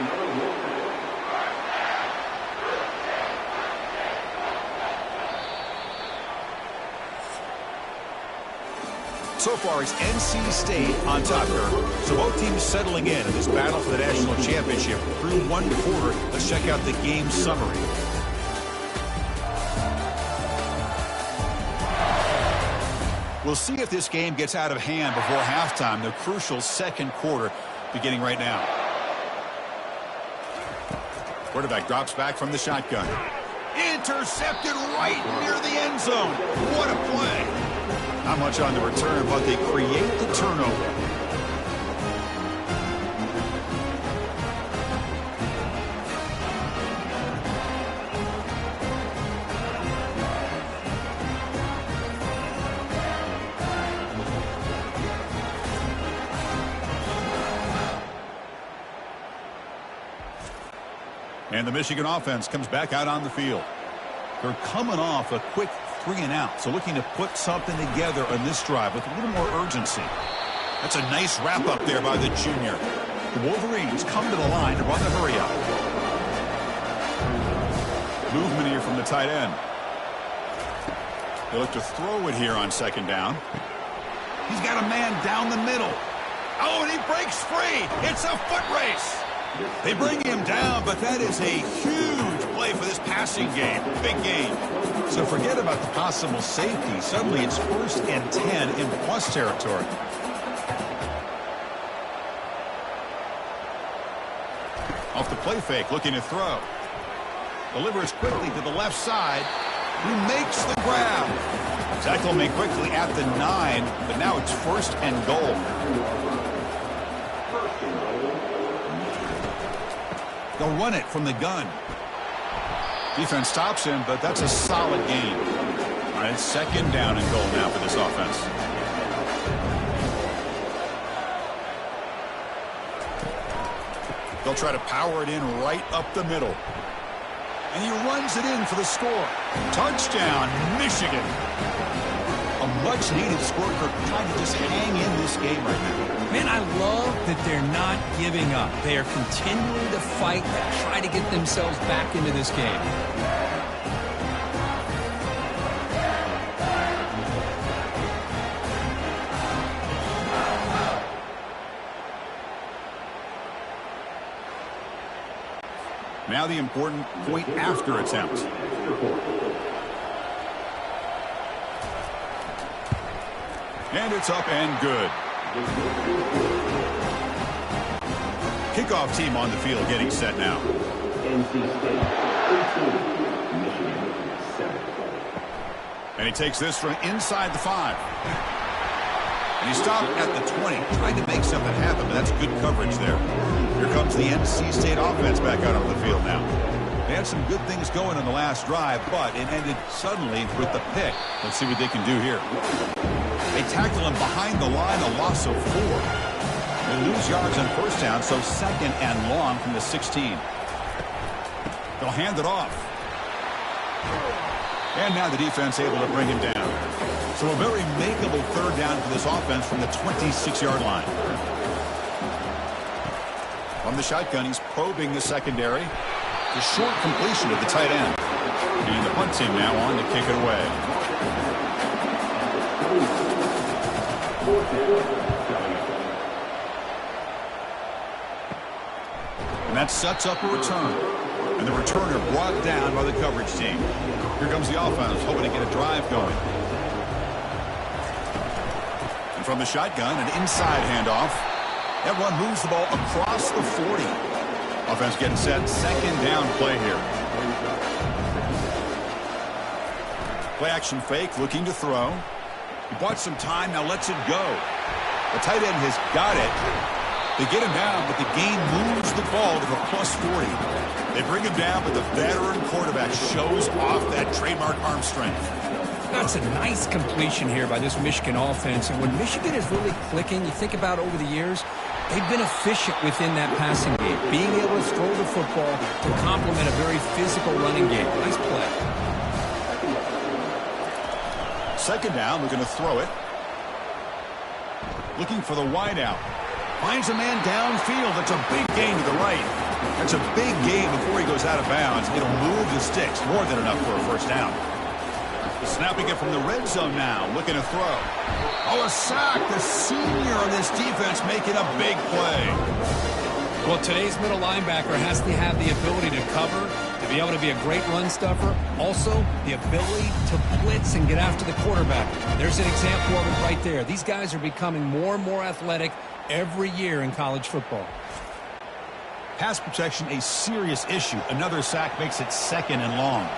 So far, it's NC State on top here. So both teams settling in this battle for the national championship through one quarter. Let's check out the game summary. We'll see if this game gets out of hand before halftime. The crucial second quarter beginning right now. Quarterback drops back from the shotgun. Intercepted right near the end zone. What a play. Not much on the return, but they create the turnover. And the Michigan offense comes back out on the field. They're coming off a quick 3-and-out, so looking to put something together on this drive with a little more urgency. That's a nice wrap-up there by the junior. The Wolverines come to the line to run the hurry-up. Movement here from the tight end. They look to throw it here on second down. He's got a man down the middle. Oh, and he breaks free. It's a foot race. They bring him down, but that is a huge play for this passing game. Big game. So forget about the possible safety. Suddenly it's 1st and 10 in plus territory. Off the play fake, looking to throw. Delivers quickly to the left side. Who makes the grab? Tackle made quickly at the 9, but now it's 1st and goal. They'll run it from the gun. Defense stops him, but that's a solid gain. All right, 2nd down and goal now for this offense. They'll try to power it in right up the middle. And he runs it in for the score. Touchdown, Michigan. A much-needed score for trying to just hang in this game right now.
Man, I love that they're not giving up. They are continuing to fight and try to get themselves back into this game.
Now the important point after attempt. And it's up and good. Kickoff team on the field getting set now.
NC State 13, Michigan 7.
And he takes this from inside the 5. And he stopped at the 20, trying to make something happen, but that's good coverage there. Here comes the NC State offense back out on the field now. They had some good things going on the last drive, but it ended suddenly with the pick. Let's see what they can do here. They tackle him behind the line, a loss of 4. They lose yards on 1st down, so 2nd and long from the 16. They'll hand it off. And now the defense able to bring him down. So a very makeable 3rd down for this offense from the 26-yard line. From the shotgun, he's probing the secondary. The short completion of the tight end. And the punt team now on to kick it away. And that sets up a return. And the returner brought down by the coverage team. Here comes the offense, hoping to get a drive going. And from the shotgun, an inside handoff. That one moves the ball across the 40. Offense getting set. 2nd down play here. Play action fake, looking to throw. He bought some time, now lets it go. The tight end has got it. They get him down, but the gain moves the ball to the plus 40. They bring him down, but the veteran quarterback shows off that trademark arm strength.
That's a nice completion here by this Michigan offense. And when Michigan is really clicking, you think about over the years, they've been efficient within that passing game, being able to throw the football to complement a very physical running game. Nice play.
2nd down, looking to throw it. Looking for the wideout. Finds a man downfield. That's a big gain to the right. That's a big gain before he goes out of bounds. It'll move the sticks. More than enough for a 1st down. Snapping it from the red zone now, looking to throw. Oh, a sack. The senior on this defense making a big play.
Well, today's middle linebacker has to have the ability to cover, to be able to be a great run stuffer, also the ability to blitz and get after the quarterback. There's an example of it right there. These guys are becoming more and more athletic every year in college football.
Pass protection, a serious issue. Another sack makes it 2nd and long.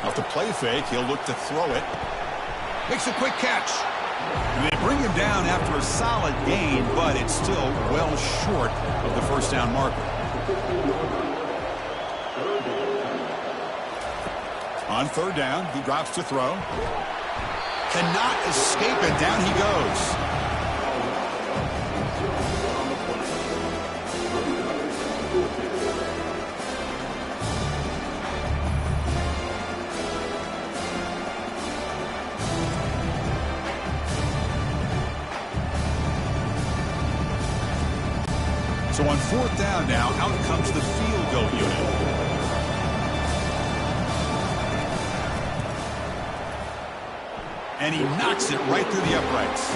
Off the play fake, he'll look to throw it. Makes a quick catch. And they bring him down after a solid gain, but it's still well short of the first down marker. On 3rd down, he drops to throw. Cannot escape it. Down he goes. So on 4th down now, out comes the field goal unit. And he knocks it right through the uprights.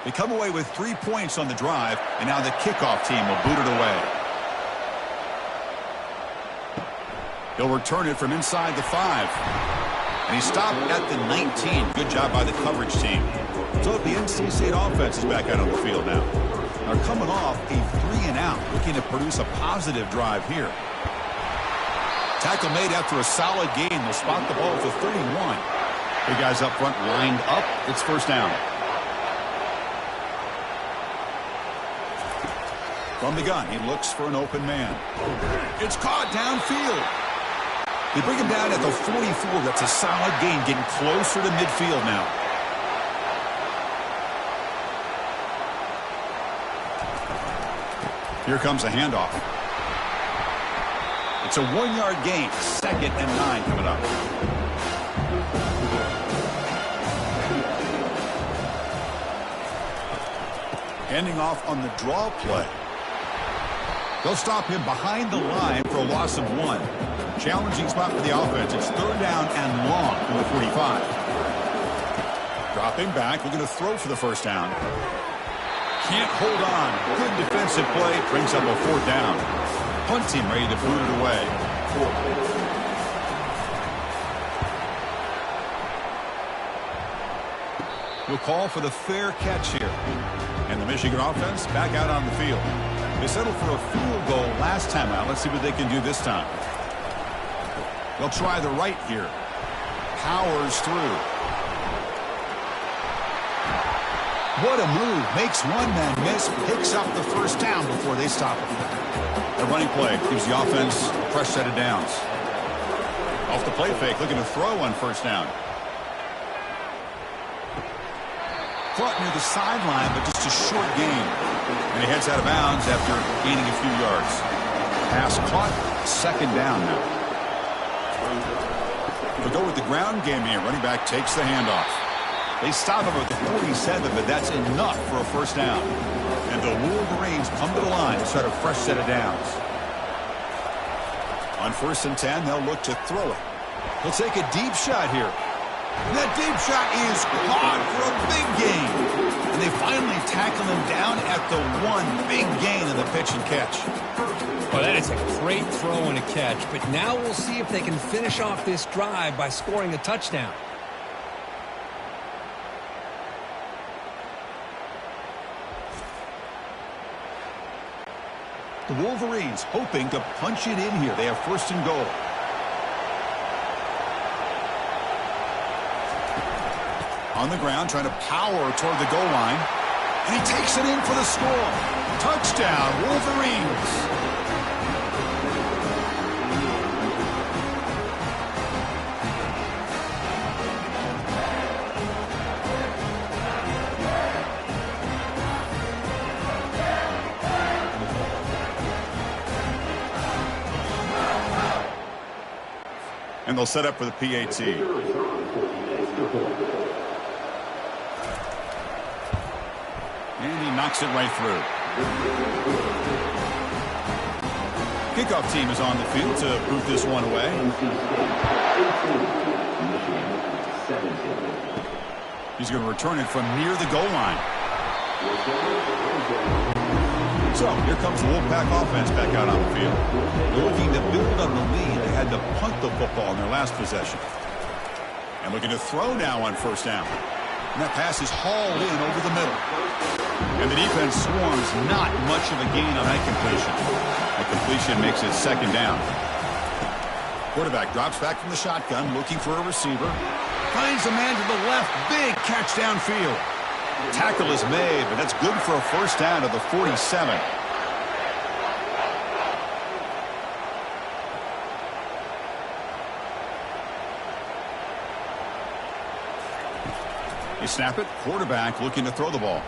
They come away with 3 points on the drive, and now the kickoff team will boot it away. He'll return it from inside the 5. And he stopped at the 19. Good job by the coverage team. So the NC State offense is back out on the field now. They're coming off a 3-and-out, looking to produce a positive drive here. Tackle made after a solid gain. They'll spot the ball at the 31. The guys up front lined up. It's 1st down. From the gun, he looks for an open man. It's caught downfield. They bring him down at the 44. That's a solid gain, getting closer to midfield now. Here comes a handoff. It's a 1-yard gain. 2nd and 9 coming up. Handing off on the draw play. They'll stop him behind the line for a loss of 1. Challenging spot for the offense. It's 3rd down and long from the 45. Dropping back. We're going to throw for the 1st down. Can't hold on. Good defensive play. Brings up a 4th down. Punt team ready to boot it away. We'll call for the fair catch here. And the Michigan offense back out on the field. They settled for a field goal last time out. Let's see what they can do this time. They'll try the right here. Powers through. What a move. Makes one man miss. Picks up the 1st down before they stop it. The running play gives the offense a fresh set of downs. Off the play fake, looking to throw on 1st down. Caught near the sideline, but just a short gain. And he heads out of bounds after gaining a few yards. Pass caught, 2nd down now. They'll go with the ground game here. Running back takes the handoff. They stop him at the 47, but that's enough for a 1st down. And the Wolverines come to the line to start a fresh set of downs. On 1st and 10, they'll look to throw it. He'll take a deep shot here. And that deep shot is caught for a big gain. And they finally tackle him down at the 1. Big gain in the pitch and catch.
Well, that is a great throw and a catch. But now we'll see if they can finish off this drive by scoring a touchdown.
The Wolverines hoping to punch it in here. They have 1st and goal. On the ground, trying to power toward the goal line. And he takes it in for the score. Touchdown, Wolverines. And they'll set up for the PAT. And he knocks it right through. Kickoff team is on the field to boot this one away. He's going to return it from near the goal line. So here comes the Wolfpack offense back out on the field. They're looking to build on the lead. They had to punt the football in their last possession. And looking to throw now on first down. And that pass is hauled in over the middle. And the defense swarms, not much of a gain on that completion. That completion makes it second down. Quarterback drops back from the shotgun, looking for a receiver. Finds a man to the left. Big catch downfield. Tackle is made, but that's good for a first down to the 47. You snap it. Quarterback looking to throw the ball.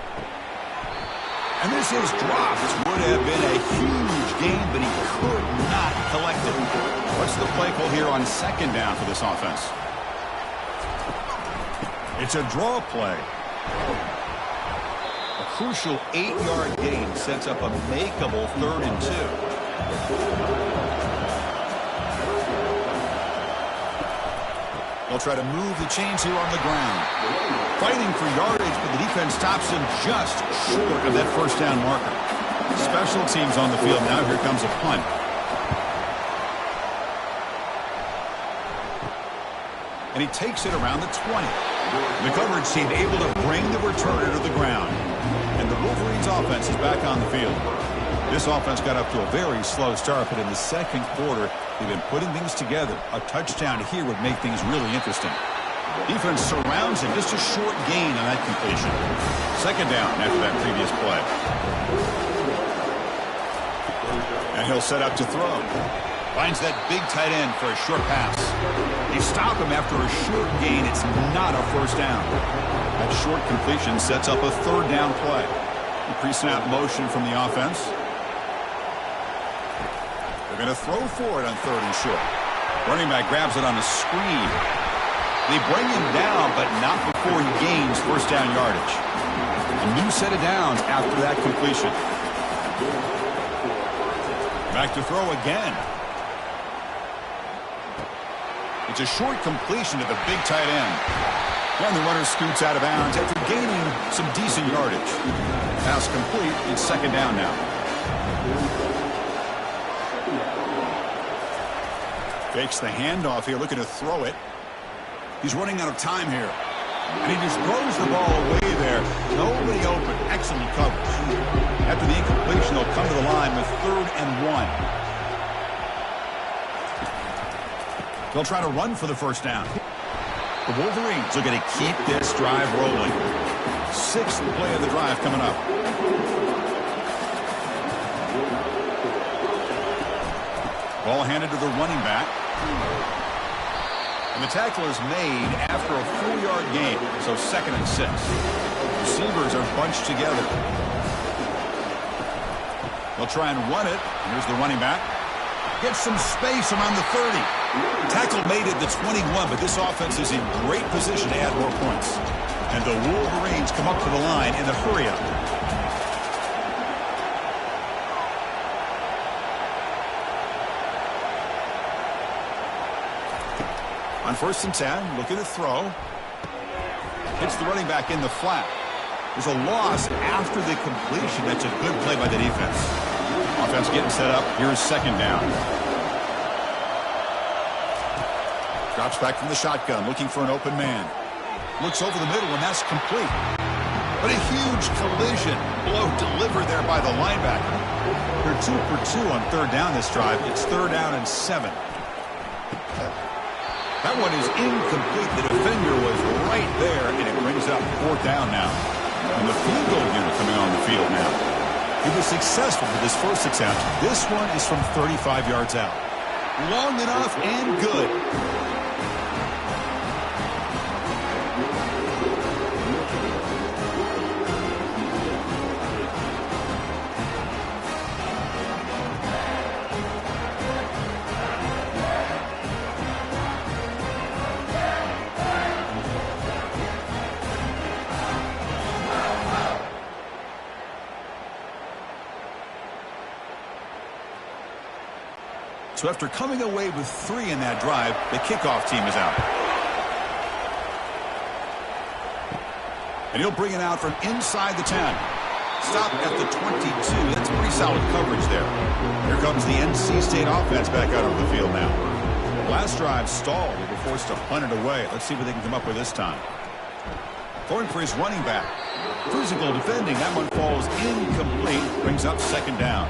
And this is dropped. Would have been a huge gain, but he could not collect it. What's the play call here on second down for this offense? It's a draw play. A crucial 8-yard gain sets up a makeable 3rd and 2. They'll try to move the chains here on the ground. Fighting for yardage, but the defense stops him just short of that first down marker. Special teams on the field now. Here comes a punt. And he takes it around the 20. The coverage team able to bring the returner to the ground. And the Wolverines offense is back on the field. This offense got up to a very slow start, but in the second quarter, they've been putting things together. A touchdown here would make things really interesting. Defense surrounds him. Just a short gain on that completion. Second down after that previous play. And he'll set up to throw. Finds that big tight end for a short pass. They stop him after a short gain. It's not a first down. That short completion sets up a 3rd down play. The pre-snap motion from the offense. They're going to throw for it on 3rd and short. Running back grabs it on a screen. They bring him down, but not before he gains first down yardage. A new set of downs after that completion. Back to throw again. It's a short completion to the big tight end. And the runner scoots out of bounds after gaining some decent yardage. Pass complete. It's second down now. Fakes the handoff here, looking to throw it. He's running out of time here. And he just throws the ball away there. Nobody open. Excellent coverage. After the incompletion, they'll come to the line with 3rd and 1. They'll try to run for the first down. The Wolverines are going to keep this drive rolling. 6th play of the drive coming up. Ball handed to the running back. And the tackle is made after a 4-yard gain, so 2nd and 6. Receivers are bunched together. They'll try and run it. Here's the running back. Gets some space around the 30. Tackle made at the 21, but this offense is in great position to add more points. And the Wolverines come up to the line in the hurry-up. On 1st and 10, looking to throw. Hits the running back in the flat. There's a loss after the completion. That's a good play by the defense. Offense getting set up. Here's second down. Drops back from the shotgun, looking for an open man. Looks over the middle, and that's complete. But a huge collision blow delivered there by the linebacker. They're 2 for 2 on 3rd down this drive. It's 3rd down and 7. That one is incomplete. The defender was right there, and it brings up 4th down now. And the field goal unit coming on the field now. He was successful with his first attempt. This one is from 35 yards out. Long enough and good. So after coming away with 3 in that drive, the kickoff team is out. And he'll bring it out from inside the 10. Stop at the 22. That's pretty solid coverage there. Here comes the NC State offense back out on the field now. Last drive stalled. They were forced to punt it away. Let's see what they can come up with this time. Going for his running back. Physical defending. That one falls incomplete. Brings up second down.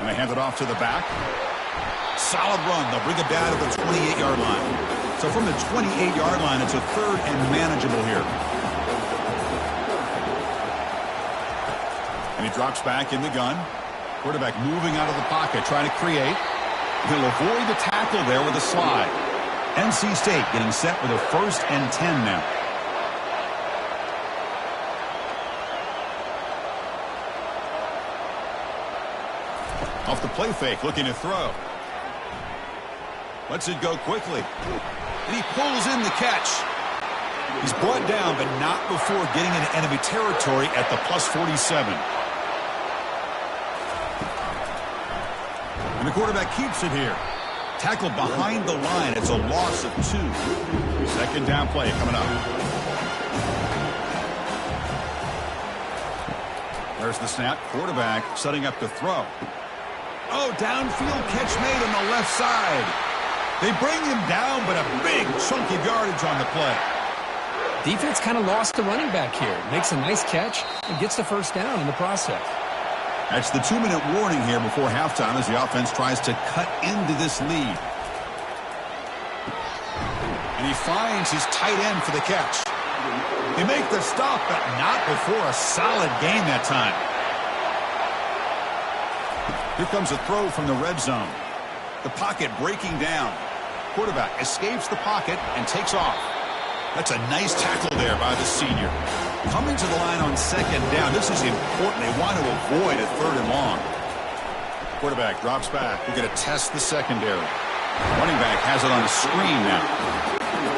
And they hand it off to the back. Solid run. They'll bring it down to the 28-yard line. So from the 28-yard line, it's a third and manageable here. And he drops back in the gun. Quarterback moving out of the pocket, trying to create. He'll avoid the tackle there with a slide. NC State getting set with a 1st and 10 now. Off the play fake, looking to throw. Lets it go quickly. And he pulls in the catch. He's brought down, but not before getting into enemy territory at the +47. And the quarterback keeps it here. Tackled behind the line. It's a loss of 2. Second down play coming up. There's the snap. Quarterback setting up to throw. Oh, downfield catch made on the left side. They bring him down, but a big chunk of yardage on the play.
Defense kind of lost the running back here. Makes a nice catch and gets the first down in the process.
That's the 2-minute warning here before halftime as the offense tries to cut into this lead. And he finds his tight end for the catch. They make the stop, but not before a solid gain that time. Here comes a throw from the red zone. The pocket breaking down. Quarterback escapes the pocket and takes off. That's a nice tackle there by the senior. Coming to the line on second down. This is important. They want to avoid a 3rd and long. Quarterback drops back. We're going to test the secondary. Running back has it on the screen now.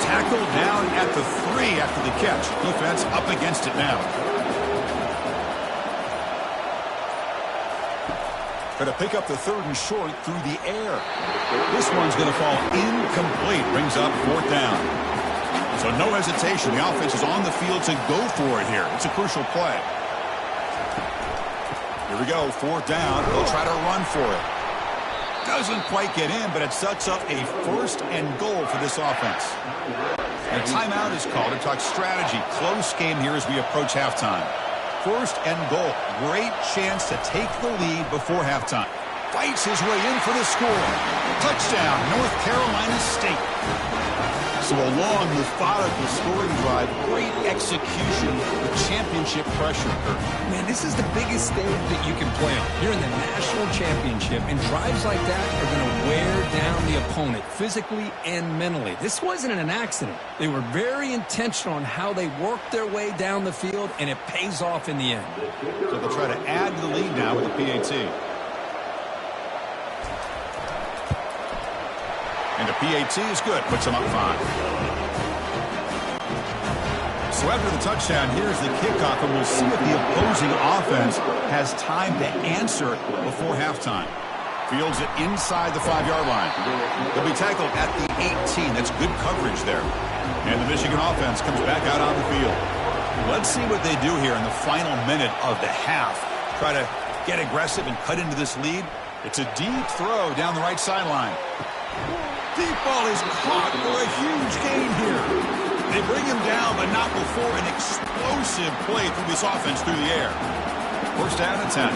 Tackled down at the 3 after the catch. Defense up against it now. Going to pick up the 3rd and short through the air. This one's going to fall incomplete. Brings up 4th down. So no hesitation. The offense is on the field to go for it here. It's a crucial play. Here we go. 4th down. They'll try to run for it. Doesn't quite get in, but it sets up a 1st and goal for this offense. And a timeout is called to talk strategy. Close game here as we approach halftime. 1st and goal. Great chance to take the lead before halftime. Fights his way in for the score. Touchdown, North Carolina State. So a long, methodical scoring drive. Great execution with championship pressure.
Man, this is the biggest stage that you can play on. You're in the national championship, and drives like that are going to wear down the opponent physically and mentally. This wasn't an accident. They were very intentional on how they worked their way down the field, and it pays off in the end.
So they'll try to add to the lead now with the PAT. And the PAT is good. Puts them up 5. So after the touchdown, here's the kickoff, and we'll see if the opposing offense has time to answer before halftime. Fields it inside the 5-yard line. They'll be tackled at the 18. That's good coverage there. And the Michigan offense comes back out on the field. Let's see what they do here in the final minute of the half. Try to get aggressive and cut into this lead. It's a deep throw down the right sideline. Deep ball is caught for a huge gain here. They bring him down, but not before an explosive play through this offense through the air. 1st down and 10.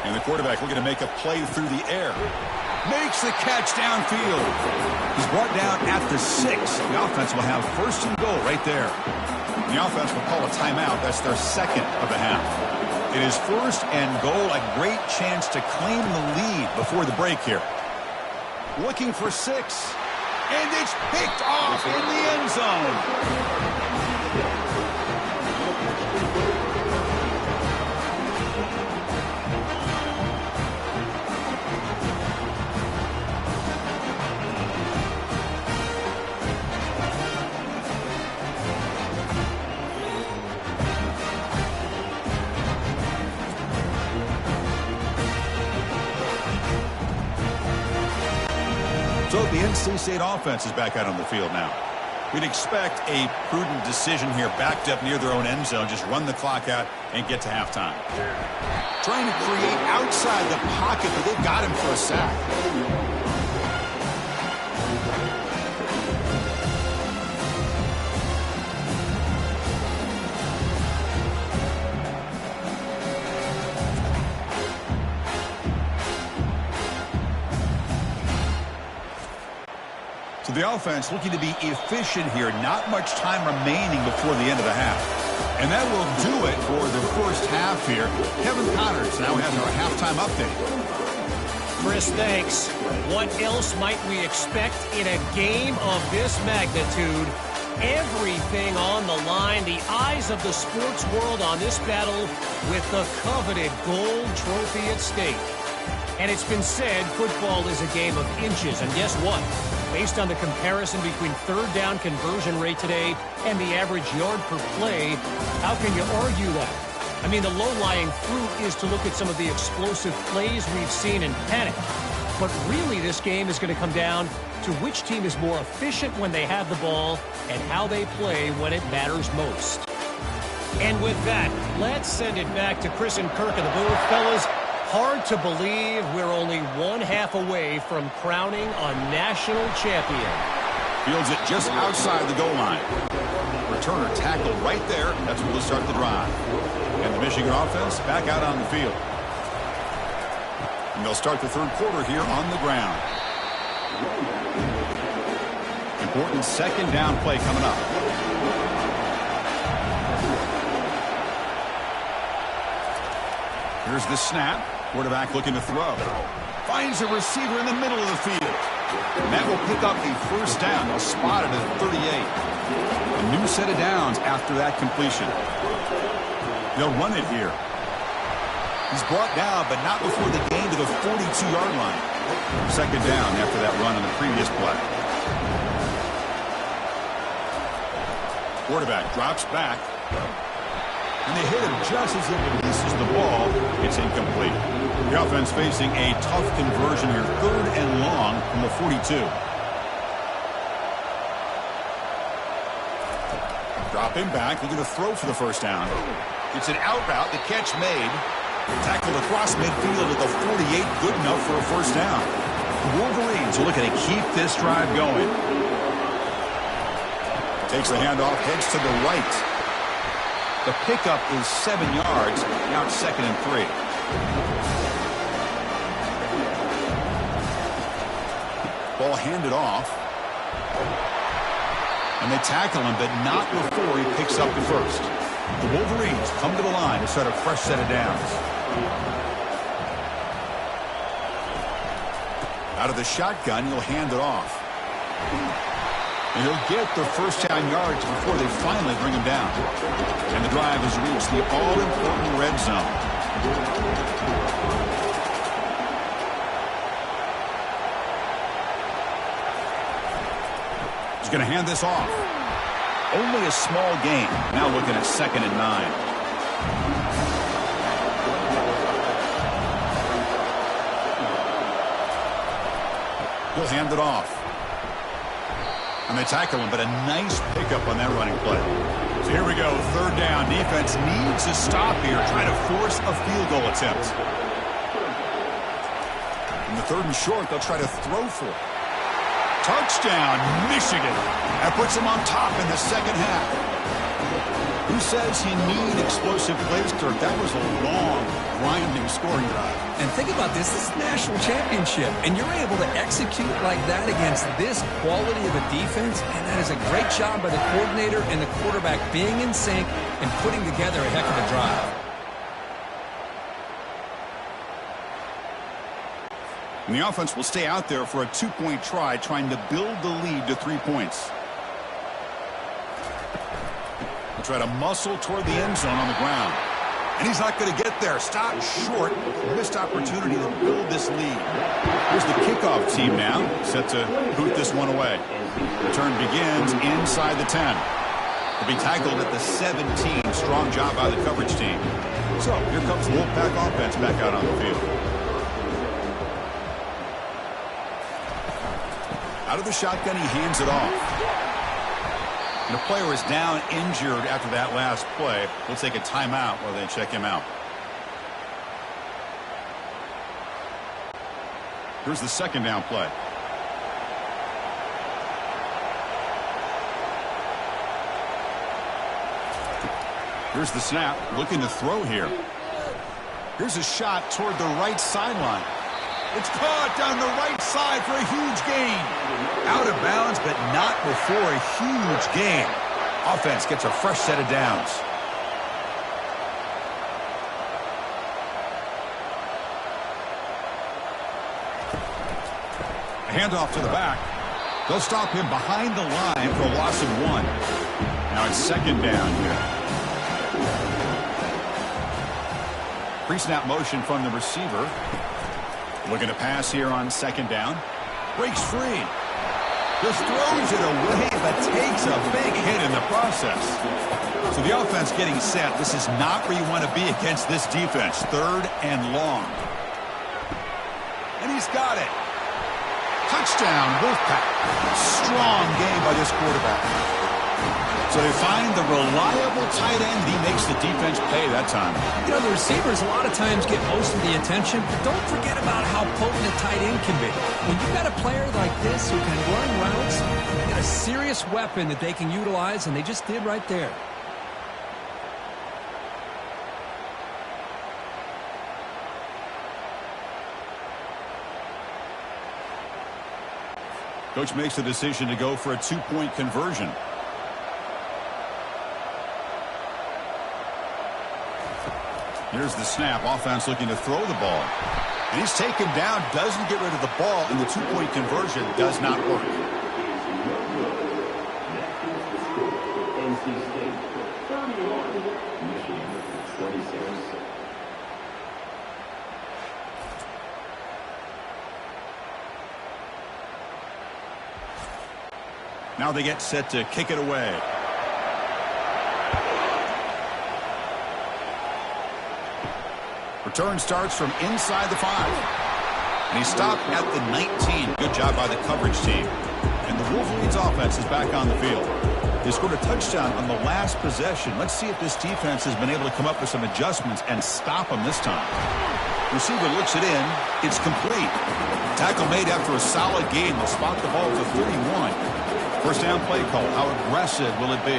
And the quarterback looking to make a play through the air. Makes the catch downfield. He's brought down at the 6. The offense will have 1st and goal right there. The offense will call a timeout. That's their 2nd of the half. It is 1st and goal, a great chance to claim the lead before the break here. Looking for 6. And it's picked off in the end zone. NC State offense is back out on the field now. We'd expect a prudent decision here, backed up near their own end zone. Just run the clock out and get to halftime. Trying to create outside the pocket, but they've got him for a sack. So the offense looking to be efficient here. Not much time remaining before the end of the half. And that will do it for the first half here. Kevin Connors now has our halftime update.
Chris, thanks. What else might we expect in a game of this magnitude? Everything on the line. The eyes of the sports world on this battle with the coveted gold trophy at stake. And it's been said football is a game of inches. And guess what? Based on the comparison between third down conversion rate today and the average yard per play, how can you argue that? I mean, the low-lying fruit is to look at some of the explosive plays we've seen in panic. But really, this game is going to come down to which team is more efficient when they have the ball and how they play when it matters most. And with that, let's send it back to Chris and Kirk in the booth. Fellas, hard to believe we're only one half away from crowning a national champion.
Fields it just outside the goal line. Returner tackled right there. That's where we'll start the drive. And the Michigan offense back out on the field. And they'll start the third quarter here on the ground. Important second down play coming up. Here's the snap. Quarterback looking to throw. Finds a receiver in the middle of the field. And that will pick up a first down. They'll spot it at 38. A new set of downs after that completion. They'll run it here. He's brought down, but not before the gain to the 42-yard line. Second down after that run on the previous play. Quarterback drops back. And they hit him just as he releases the ball. It's incomplete. The offense facing a tough conversion here. Third and long from the 42. Dropping back, looking to throw for the first down. It's an out route. The catch made. Tackled across midfield at the 48. Good enough for a first down. The Wolverines are looking to keep this drive going. Takes the handoff, heads to the right. The pickup is 7 yards. Now it's 2nd and 3. Ball handed off. And they tackle him, but not before he picks up the first. The Wolverines come to the line to start a fresh set of downs. Out of the shotgun, he'll hand it off. And he'll get the first down yards before they finally bring him down. And the drive has reached the all-important red zone. He's going to hand this off. Only a small gain. Now looking at 2nd and 9. He'll hand it off. And they tackle him, but a nice pickup on that running play. So here we go, third down. Defense needs to stop here, trying to force a field goal attempt. In the 3rd and short, they'll try to throw for it. Touchdown, Michigan. That puts them on top in the second half. Who says you need explosive plays, Kirk? That was a long, grinding scoring drive.
And think about this. This is a national championship, and you're able to execute like that against this quality of a defense, and that is a great job by the coordinator and the quarterback being in sync and putting together a heck of a drive.
And the offense will stay out there for a 2-point try, trying to build the lead to 3 points. They'll try to muscle toward the end zone on the ground. And he's not going to get there. Stop short. Missed opportunity to build this lead. Here's the kickoff team now, set to boot this one away. Return begins inside the 10. He'll be tackled at the 17. Strong job by the coverage team. So here comes the Wolfpack offense back out on the field. Out of the shotgun, he hands it off. And the player is down injured after that last play. We'll take a timeout while they check him out. Here's the second down play. Here's the snap, looking to throw here. Here's a shot toward the right sideline. It's caught down the right side for a huge gain. Out of bounds, but not before a huge gain. Offense gets a fresh set of downs. A handoff to the back. They'll stop him behind the line for a loss of 1. Now it's second down here. Pre-snap motion from the receiver. Looking to pass here on second down. Breaks free. Just throws it away, but takes a big hit in the process. So the offense getting set. This is not where you want to be against this defense. Third and long. And he's got it. Touchdown, Wolfpack. Strong game by this quarterback. So they find the reliable tight end. He makes the defense pay that time.
You know, the receivers a lot of times get most of the attention, but don't forget about how potent a tight end can be. When you've got a player like this who can run routes, you've got a serious weapon that they can utilize, and they just did right there.
Coach makes the decision to go for a 2-point conversion. Here's the snap. Offense looking to throw the ball. And he's taken down, doesn't get rid of the ball, and the 2-point conversion does not work.
NC State 31, Michigan 26.
Now they get set to kick it away. Return starts from inside the 5. And he stopped at the 19. Good job by the coverage team. And the Wolverines offense is back on the field. They scored a touchdown on the last possession. Let's see if this defense has been able to come up with some adjustments and stop them this time. Receiver looks it in. It's complete. Tackle made after a solid gain. They'll spot the ball to 31. First down play call. How aggressive will it be?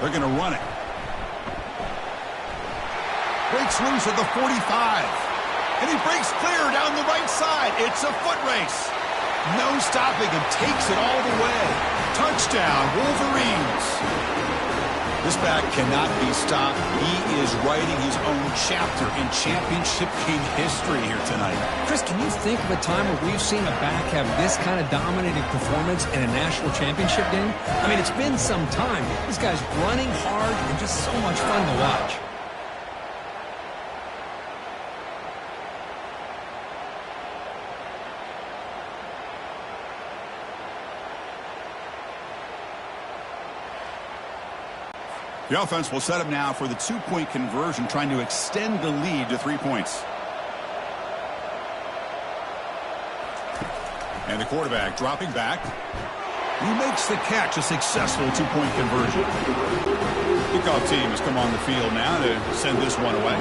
They're going to run it. Breaks loose at the 45. And he breaks clear down the right side. It's a foot race. No stopping and takes it all the way. Touchdown, Wolverines. This back cannot be stopped. He is writing his own chapter in championship game history here tonight.
Chris, can you think of a time where we've seen a back have this kind of dominating performance in a national championship game? I mean, it's been some time. This guy's running hard and just so much fun to watch.
The offense will set up now for the 2-point conversion, trying to extend the lead to 3 points. And the quarterback dropping back. He makes the catch, a successful 2-point conversion. Kickoff team has come on the field now to send this one away.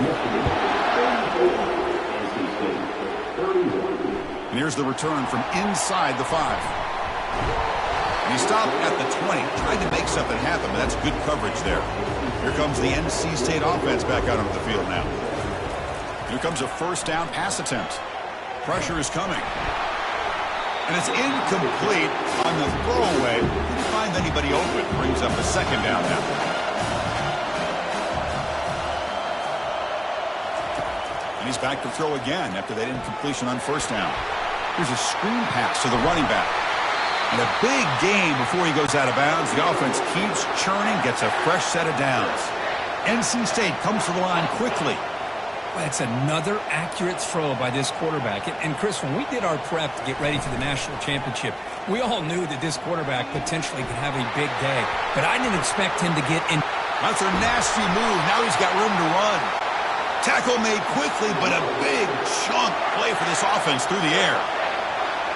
And here's the return from inside the 5. And he stopped at the 20, tried to make something happen, but that's good coverage there. Here comes the NC State offense back out onto the field now. Here comes a first down pass attempt. Pressure is coming. And it's incomplete on the throwaway. Didn't find anybody open. Brings up a second down now. And he's back to throw again after that incompletion on first down. Here's a screen pass to the running back. And a big gain before he goes out of bounds. The offense keeps churning, gets a fresh set of downs. NC State comes to the line quickly.
That's another accurate throw by this quarterback. And Chris, when we did our prep to get ready for the national championship, we all knew that this quarterback potentially could have a big day. But I didn't expect him to get in.
That's a nasty move. Now he's got room to run. Tackle made quickly, but a big chunk play for this offense through the air.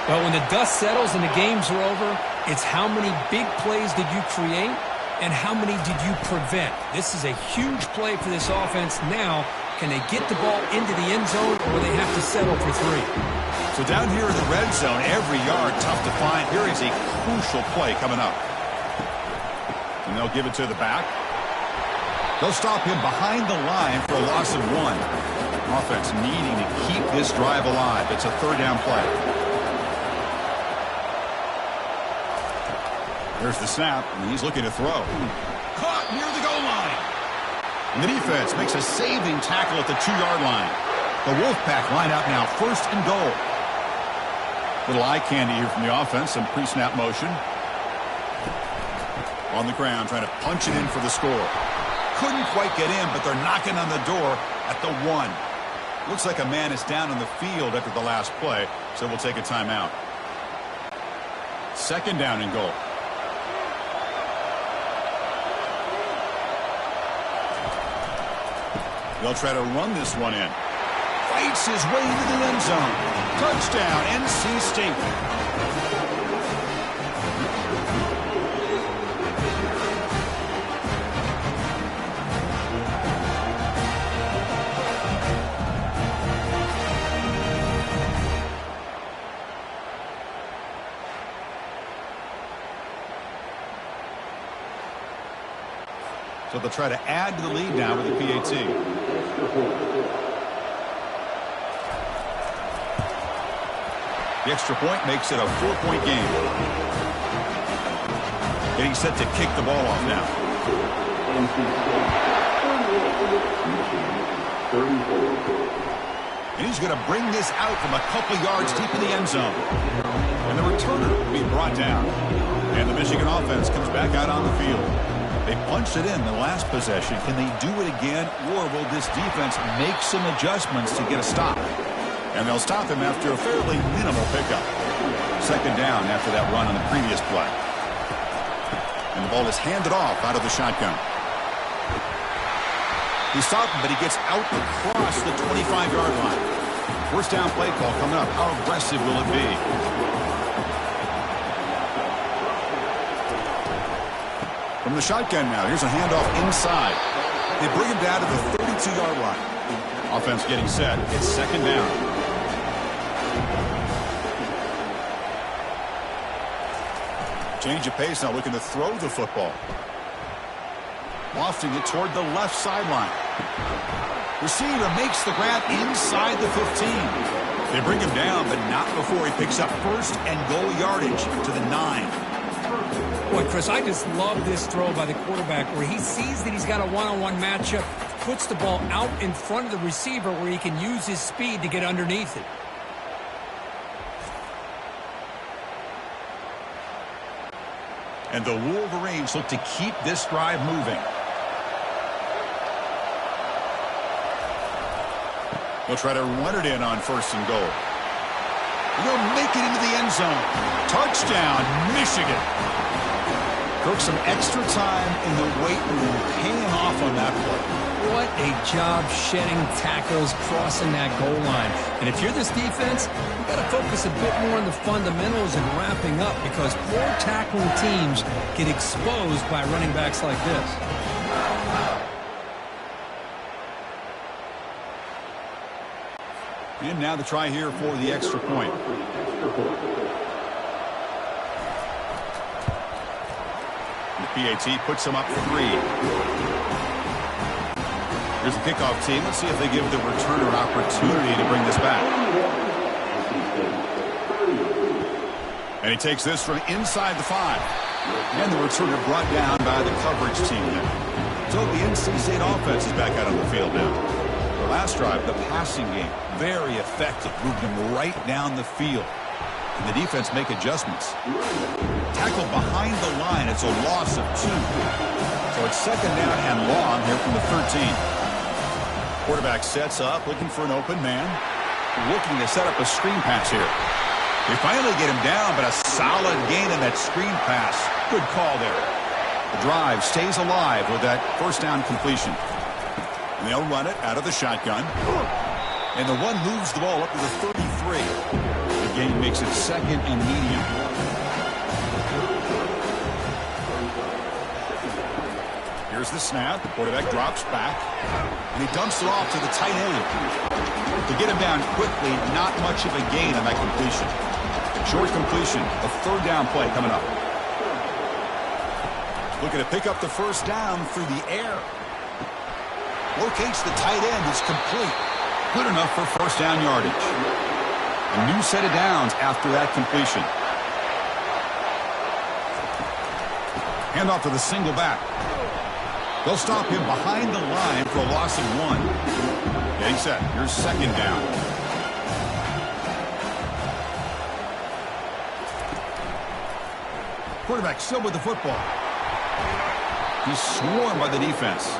Well, when the dust settles and the games are over, it's how many big plays did you create and how many did you prevent? This is a huge play for this offense. Now, can they get the ball into the end zone or will they have to settle for 3?
So down here in the red zone, every yard tough to find. Here is a crucial play coming up. And they'll give it to the back. They'll stop him behind the line for a loss of 1. Offense needing to keep this drive alive. It's a 3rd down play. There's the snap, and he's looking to throw. Caught near the goal line. And the defense makes a saving tackle at the 2-yard line. The Wolfpack line up now, 1st and goal. Little eye candy here from the offense, some pre-snap motion. On the ground, trying to punch it in for the score. Couldn't quite get in, but they're knocking on the door at the 1. Looks like a man is down on the field after the last play, so we'll take a timeout. 2nd down and goal. They'll try to run this one in. Fights his way into the end zone. Touchdown, NC State. So they'll try to add to the lead now with the PAT. The extra point makes it a 4-point game. Getting set to kick the ball off now. And he's going to bring this out from a couple yards deep in the end zone. And the returner will be brought down. And the Michigan offense comes back out on the field. They punched it in the last possession. Can they do it again, or will this defense make some adjustments to get a stop? And they'll stop him after a fairly minimal pickup. 2nd down after that run on the previous play. And the ball is handed off out of the shotgun. He stopped him, but he gets out across the 25-yard line. 1st down play call coming up. How aggressive will it be? From the shotgun now, here's a handoff inside. They bring him down to the 32-yard line. Offense getting set. It's 2nd down. Change of pace now, looking to throw the football. Lofting it toward the left sideline. Receiver makes the grab inside the 15. They bring him down, but not before he picks up 1st and goal yardage to the 9.
Boy, Chris, I just love this throw by the quarterback where he sees that he's got a one-on-one matchup, puts the ball out in front of the receiver where he can use his speed to get underneath it.
And the Wolverines look to keep this drive moving. They'll try to run it in on 1st and goal. They'll make it into the end zone. Touchdown, Michigan. Took some extra time in the weight room, paying off on that play.
What a job shedding tackles, crossing that goal line. And if you're this defense, you've got to focus a bit more on the fundamentals and wrapping up because poor tackling teams get exposed by running backs like this.
And now the try here for the extra point. The PAT puts them up 3. Here's the kickoff team. Let's see if they give the returner an opportunity to bring this back. And he takes this from inside the 5. And the returner brought down by the coverage team there. So the NC State offense is back out on the field now. The last drive, the passing game, very effective. Moved them right down the field. And the defense make adjustments. Tackled behind the line. It's a loss of 2. So it's 2nd down and long here from the 13. Quarterback sets up, looking for an open man. Looking to set up a screen pass here. They finally get him down, but a solid gain in that screen pass. Good call there. The drive stays alive with that 1st down completion. And they'll run it out of the shotgun. And the one moves the ball up to the 33. gain makes it second and medium. Here's the snap. The quarterback drops back, and he dumps it off to the tight end. To get him down quickly, not much of a gain on that completion. Short completion, a third down play coming up. Looking to pick up the first down through the air. Locates the tight end. It's complete. Good enough for first down yardage. A new set of downs after that completion. Handoff to the single back. They'll stop him behind the line for a loss of 1. Getting set. Here's second down. Quarterback still with the football. He's swarmed by the defense.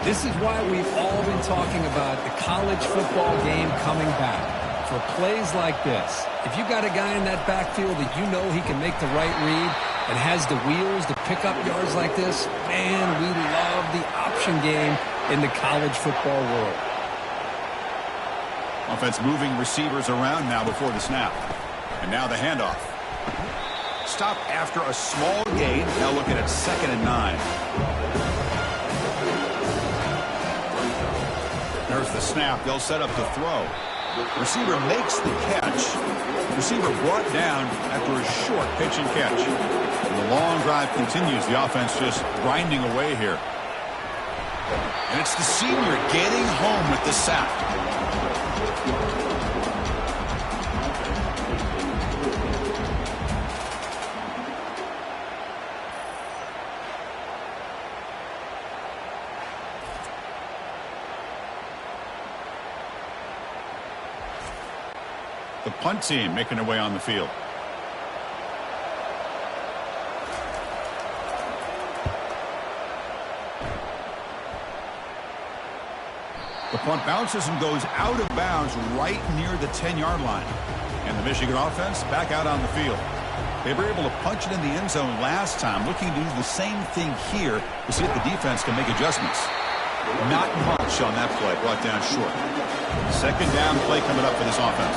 This is why we've all been talking about the college football game coming back. For plays like this, if you got a guy in that backfield that you know he can make the right read and has the wheels to pick up yards like this, man, we love the option game in the college football world.
Offense moving receivers around now before the snap. And now the handoff. Stop after a small gain. Now looking at 2nd and 9. There's the snap. They'll set up the throw. Receiver makes the catch. Receiver brought down after a short pitch and catch. And the long drive continues. The offense just grinding away here. And it's the senior getting home with the sack. The punt team making their way on the field. The punt bounces and goes out of bounds right near the 10-yard line. And the Michigan offense back out on the field. They were able to punch it in the end zone last time, looking to do the same thing here to see if the defense can make adjustments. Not much on that play, brought down short. Second down play coming up for this offense.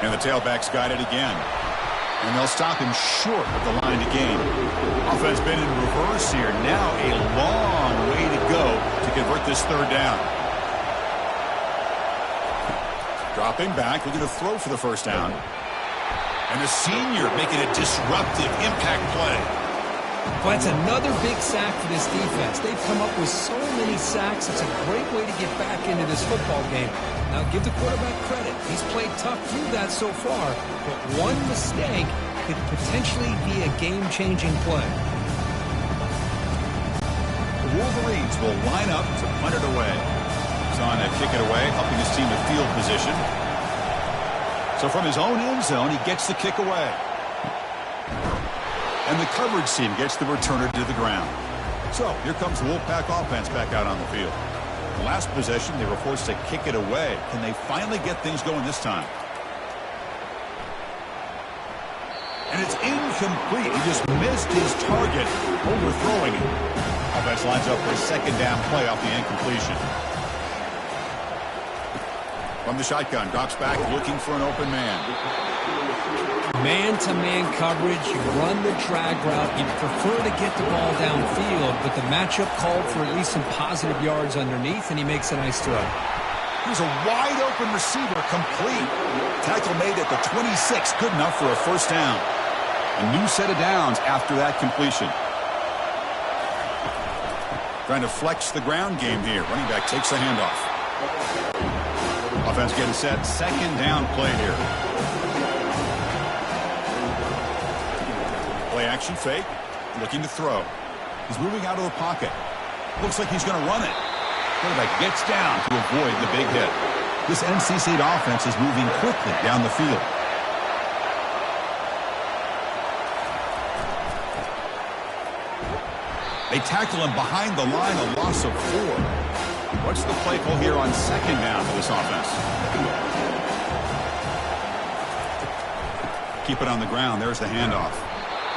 And the tailback's got it again. And they'll stop him short of the line to gain. Offense been in reverse here. Now a long way to go to convert this third down. Dropping back, looking to throw for the first down. And the senior making a disruptive impact play.
Well, that's another big sack for this defense. They've come up with so many sacks. It's a great way to get back into this football game. Now, give the quarterback credit. He's played tough through that so far, but one mistake could potentially be a game-changing play.
The Wolverines will line up to punt it away. He's on to kick it away, helping his team with field position. So from his own end zone, he gets the kick away. And the coverage team gets the returner to the ground. So here comes the Wolfpack offense back out on the field. The last possession, they were forced to kick it away. Can they finally get things going this time? And it's incomplete. He just missed his target, overthrowing it. Offense lines up for a second down play off the incompletion. From the shotgun, drops back, looking for an open man.
Man-to-man coverage, you run the drag route, you prefer to get the ball downfield, but the matchup called for at least some positive yards underneath, and he makes a nice throw.
Here's a wide-open receiver, complete. Tackle made at the 26, good enough for a first down. A new set of downs after that completion. Trying to flex the ground game here. Running back takes the handoff. Offense getting set, second down play here. Play action fake, looking to throw. He's moving out of the pocket. Looks like he's going to run it. Quarterback gets down to avoid the big hit. This NC State offense is moving quickly down the field. They tackle him behind the line, a loss of 4. What's the play call here on second down for this offense? Keep it on the ground. There's the handoff.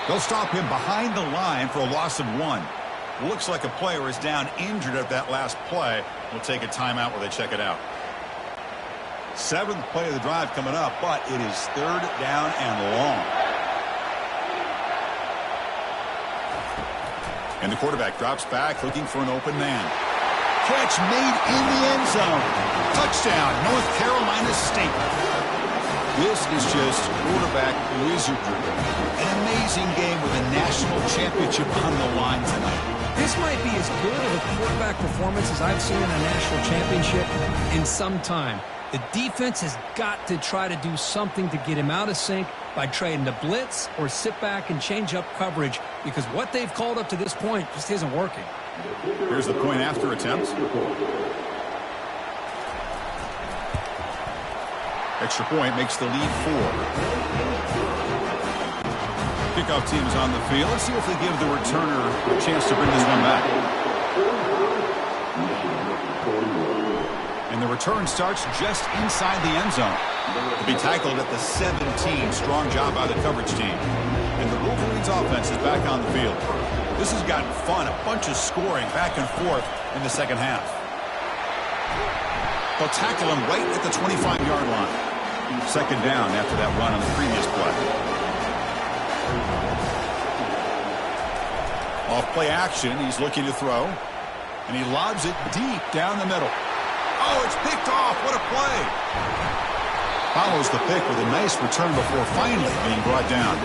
They'll stop him behind the line for a loss of 1. Looks like a player is down injured at that last play. We'll take a timeout while they check it out. Seventh play of the drive coming up, but it is third down and long. And the quarterback drops back looking for an open man. Catch made in the end zone. Touchdown, North Carolina State. This is just quarterback wizardry. An amazing game with a national championship on the line tonight.
This might be as good of a quarterback performance as I've seen in a national championship in some time. The defense has got to try to do something to get him out of sync by trading the blitz or sit back and change up coverage, because what they've called up to this point just isn't working.
Here's the point after attempt. Extra point makes the lead 4. Kickoff team is on the field. Let's see if they give the returner a chance to bring this one back. And the return starts just inside the end zone. To be tackled at the 17. Strong job by the coverage team. And the Wolverines offense is back on the field. This has gotten fun. A bunch of scoring back and forth in the second half. They'll tackle him right at the 25-yard line. Second down after that run on the previous play. Off play action, he's looking to throw. And he lobs it deep down the middle. Oh, it's picked off. What a play. Follows the pick with a nice return before finally being brought down.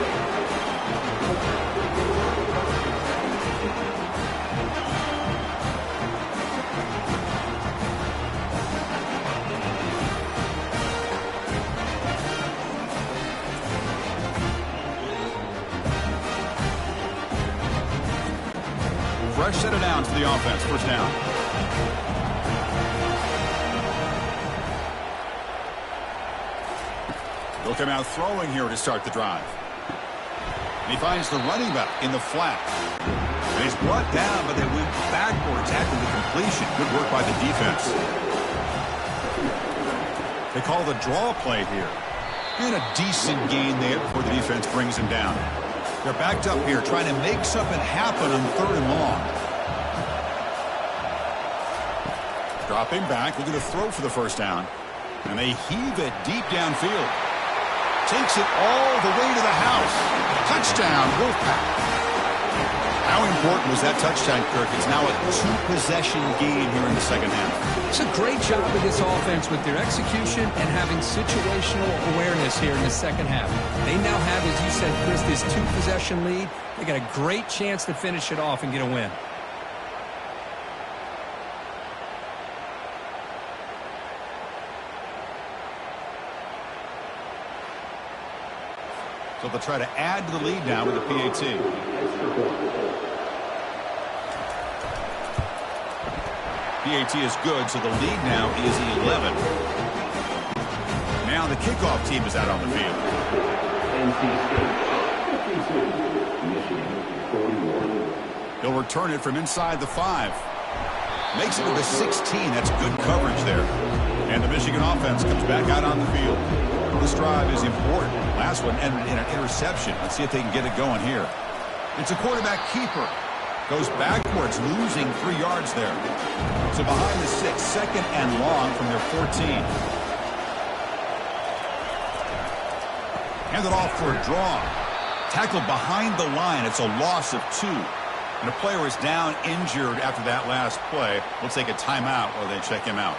Fresh set of downs for the offense. First down. They'll come out throwing here to start the drive. And he finds the running back in the flat. And he's brought down, but they went backwards after the completion. Good work by the defense. They call the draw play here. And a decent gain there before the defense brings him down. They're backed up here trying to make something happen on third and long. Dropping back, looking to throw for the first down. And they heave it deep downfield. Takes it all the way to the house. Touchdown, Wolfpack. How important was that touchdown, Kirk? It's now a 2-possession game here in the second half.
It's a great job of this offense with their execution and having situational awareness here in the second half. They now have, as you said, Chris, this 2-possession lead. They got a great chance to finish it off and get a win.
So they'll try to add to the lead now with the PAT. PAT is good, so the lead now is 11. Now the kickoff team is out on the field. He'll return it from inside the 5. Makes it to the 16. That's good coverage there. And the Michigan offense comes back out on the field. This drive is important. Last one ended in an interception. Let's see if they can get it going here. It's a quarterback keeper. Goes backwards, losing 3 yards there. So behind the 6, second and long from their 14. Handed off for a draw. Tackled behind the line. It's a loss of 2. And a player is down injured after that last play. We'll take a timeout while they check him out.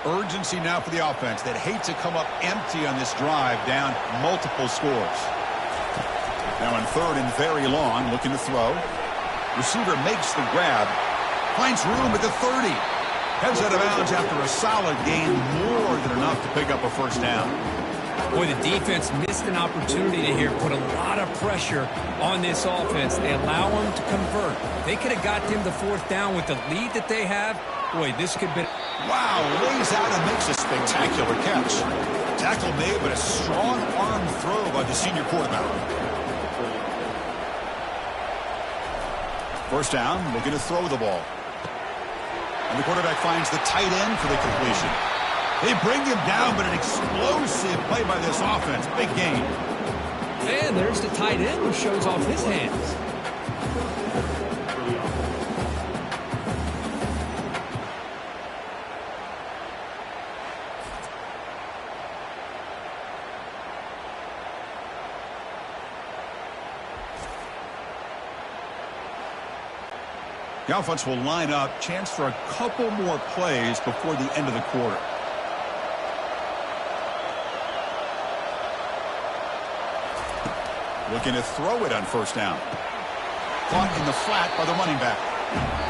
Urgency now for the offense that hate to come up empty on this drive, down multiple scores. Now in third and very long, looking to throw. Receiver makes the grab. Finds room at the 30. Heads out of bounds after a solid gain, more than enough to pick up a first down.
Boy, the defense missed an opportunity to here put a lot of pressure on this offense. They allow them to convert. They could have got them the fourth down with the lead that they have. Boy, this could be...
Wow, lays out and makes a spectacular catch. Tackle made, but a strong arm throw by the senior quarterback. First down, looking to throw the ball. And the quarterback finds the tight end for the completion. They bring him down, but an explosive play by this offense. Big game.
And there's the tight end who shows off his hands.
The offense will line up. Chance for a couple more plays before the end of the quarter. Looking to throw it on first down. Caught in the flat by the running back.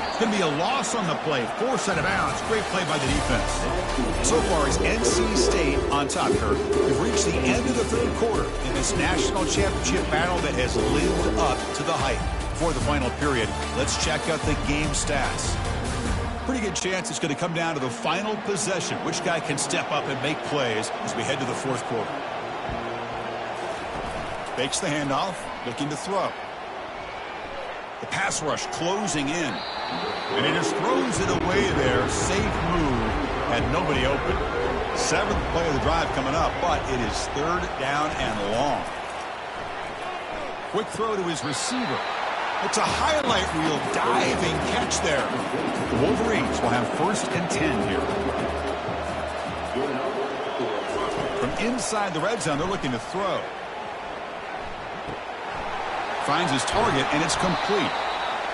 It's going to be a loss on the play. Forced out of bounds. Great play by the defense. So far, it's NC State on top, Kurt. We've reached the end of the third quarter in this national championship battle that has lived up to the hype. Before the final period, let's check out the game stats. Pretty good chance it's going to come down to the final possession. Which guy can step up and make plays as we head to the fourth quarter. Fakes the handoff, looking to throw. The pass rush closing in. And he just throws it away there. Safe move. Had nobody open. Seventh play of the drive coming up, but it is third down and long. Quick throw to his receiver. It's a highlight reel diving catch there. The Wolverines will have 1st and 10 here. From inside the red zone, they're looking to throw. Finds his target, and it's complete.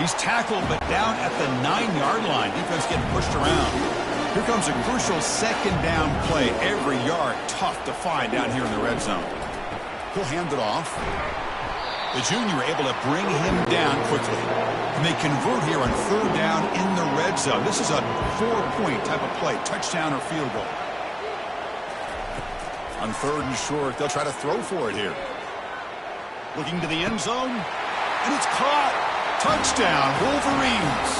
He's tackled, but down at the 9-yard line. Defense getting pushed around. Here comes a crucial second down play. Every yard tough to find down here in the red zone. He'll hand it off. The junior able to bring him down quickly. And they convert here on third down in the red zone. This is a 4-point type of play. Touchdown or field goal. On third and short, they'll try to throw for it here. Looking to the end zone, and it's caught. Touchdown, Wolverines.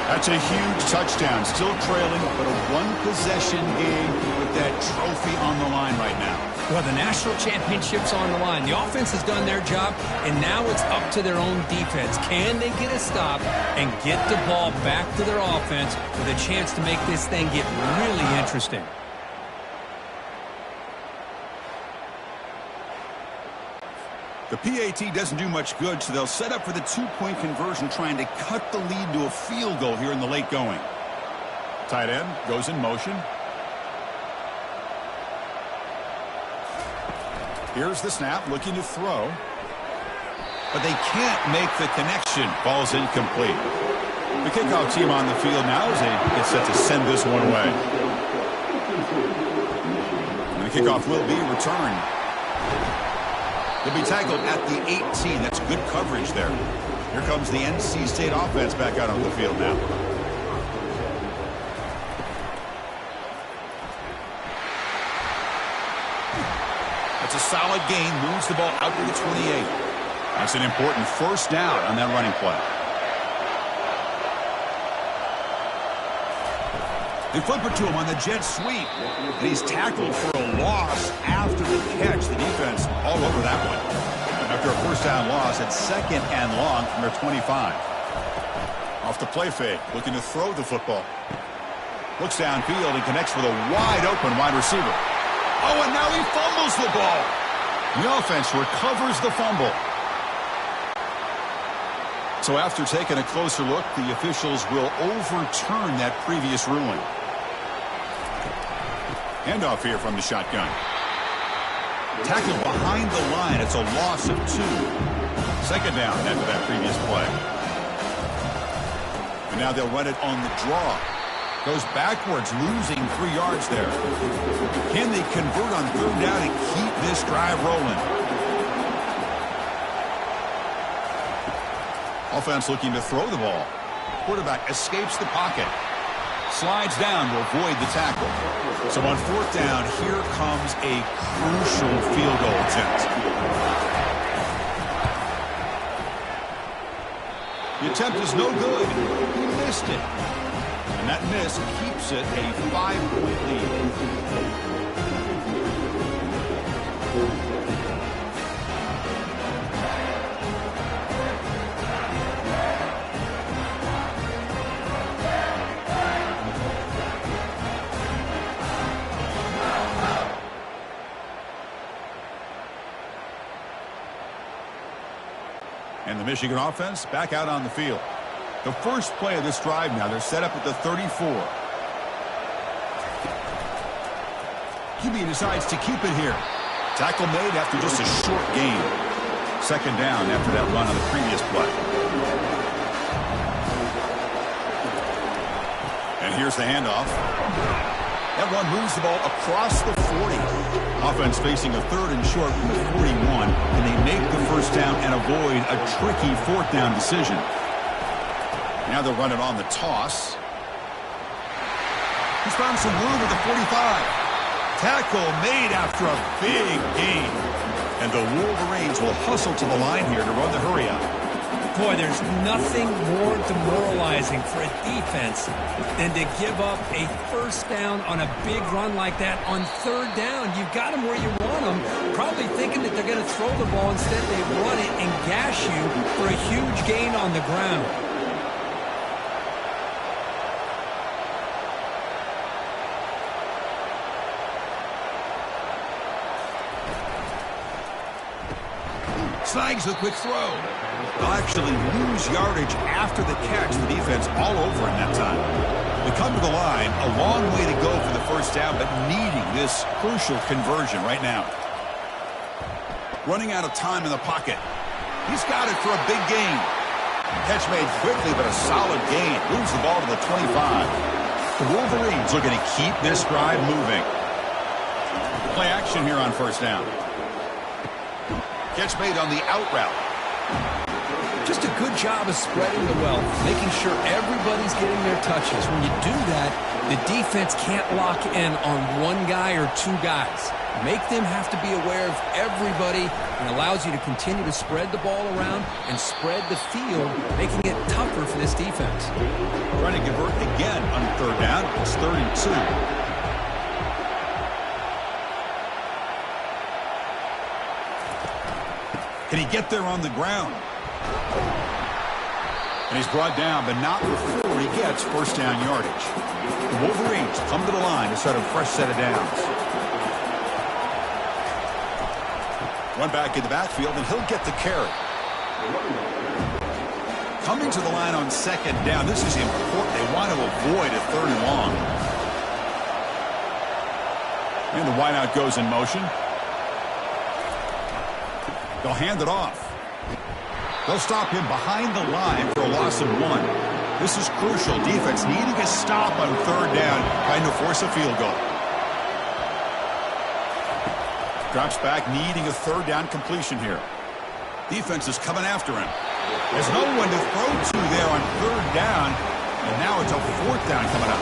That's a huge touchdown. Still trailing, but a one-possession game with that trophy on the line right now.
Well, the national championship's on the line. The offense has done their job, and now it's up to their own defense. Can they get a stop and get the ball back to their offense with a chance to make this thing get really interesting?
The PAT doesn't do much good, so they'll set up for the 2-point conversion, trying to cut the lead to a field goal here in the late going. Tight end goes in motion. Here's the snap, looking to throw. But they can't make the connection. Ball's incomplete. The kickoff team on the field now as they get set to send this one away. And the kickoff will be returned. He'll be tackled at the 18. That's good coverage there. Here comes the NC State offense back out on the field now. That's a solid gain. Moves the ball out to the 28. That's an important first down on that running play. They flip it to him on the jet sweep. And he's tackled for a loss after the catch. The defense all over that one. After a first down loss, it's 2nd and long from their 25. Off the play fake, looking to throw the football. Looks downfield and connects with a wide open wide receiver. Oh, and now he fumbles the ball. The offense recovers the fumble. So after taking a closer look, the officials will overturn that previous ruling. Handoff here from the shotgun. Tackled behind the line. It's a loss of 2. 2nd down after that previous play. And now they'll run it on the draw. Goes backwards, losing 3 yards there. Can they convert on third down and keep this drive rolling? Offense looking to throw the ball. Quarterback escapes the pocket. Slides down to avoid the tackle. So on 4th down, here comes a crucial field goal attempt. The attempt is no good. He missed it. And that miss keeps it a 5-point lead. And the Michigan offense back out on the field. The first play of this drive now, they're set up at the 34. QB decides to keep it here. Tackle made after just a short gain. 2nd down after that run on the previous play. here's the handoff. That one moves the ball across the 40. Offense facing a 3rd and short from the 41, and they make the first down and avoid a tricky 4th down decision. Now they'll run it on the toss. He's found some room at the 45. Tackle made after a big gain. And the Wolverines will hustle to the line here to run the hurry up.
Boy, there's nothing more demoralizing for a defense than to give up a first down on a big run like that on 3rd down. You've got them where you want them, probably thinking that they're going to throw the ball. Instead, they run it and gash you for a huge gain on the ground.
Snags the quick throw. They'll actually lose yardage after the catch. The defense all over in that time. We come to the line, a long way to go for the first down, but needing this crucial conversion right now. Running out of time in the pocket. He's got it for a big gain. Catch made quickly, but a solid gain. Moves the ball to the 25. The Wolverines looking to keep this drive moving. Play action here on first down. Catch made on the out route.
Just a good job of spreading the wealth, making sure everybody's getting their touches. When you do that, the defense can't lock in on one guy or 2 guys. Make them have to be aware of everybody, and allows you to continue to spread the ball around and spread the field, making it tougher for this defense.
Trying to convert again on 3rd down. It's 3rd and 2. Can he get there on the ground? And he's brought down, but not before he gets first down yardage. The Wolverines come to the line to start a fresh set of downs. One back in the backfield, and he'll get the carry. Coming to the line on 2nd down. This is important. They want to avoid a 3rd and long. And the wideout goes in motion. They'll hand it off. They'll stop him behind the line for a loss of 1. This is crucial. Defense needing a stop on 3rd down, trying to force a field goal. Drops back, needing a 3rd down completion here. Defense is coming after him. There's no one to throw to there on 3rd down, and now it's a 4th down coming up.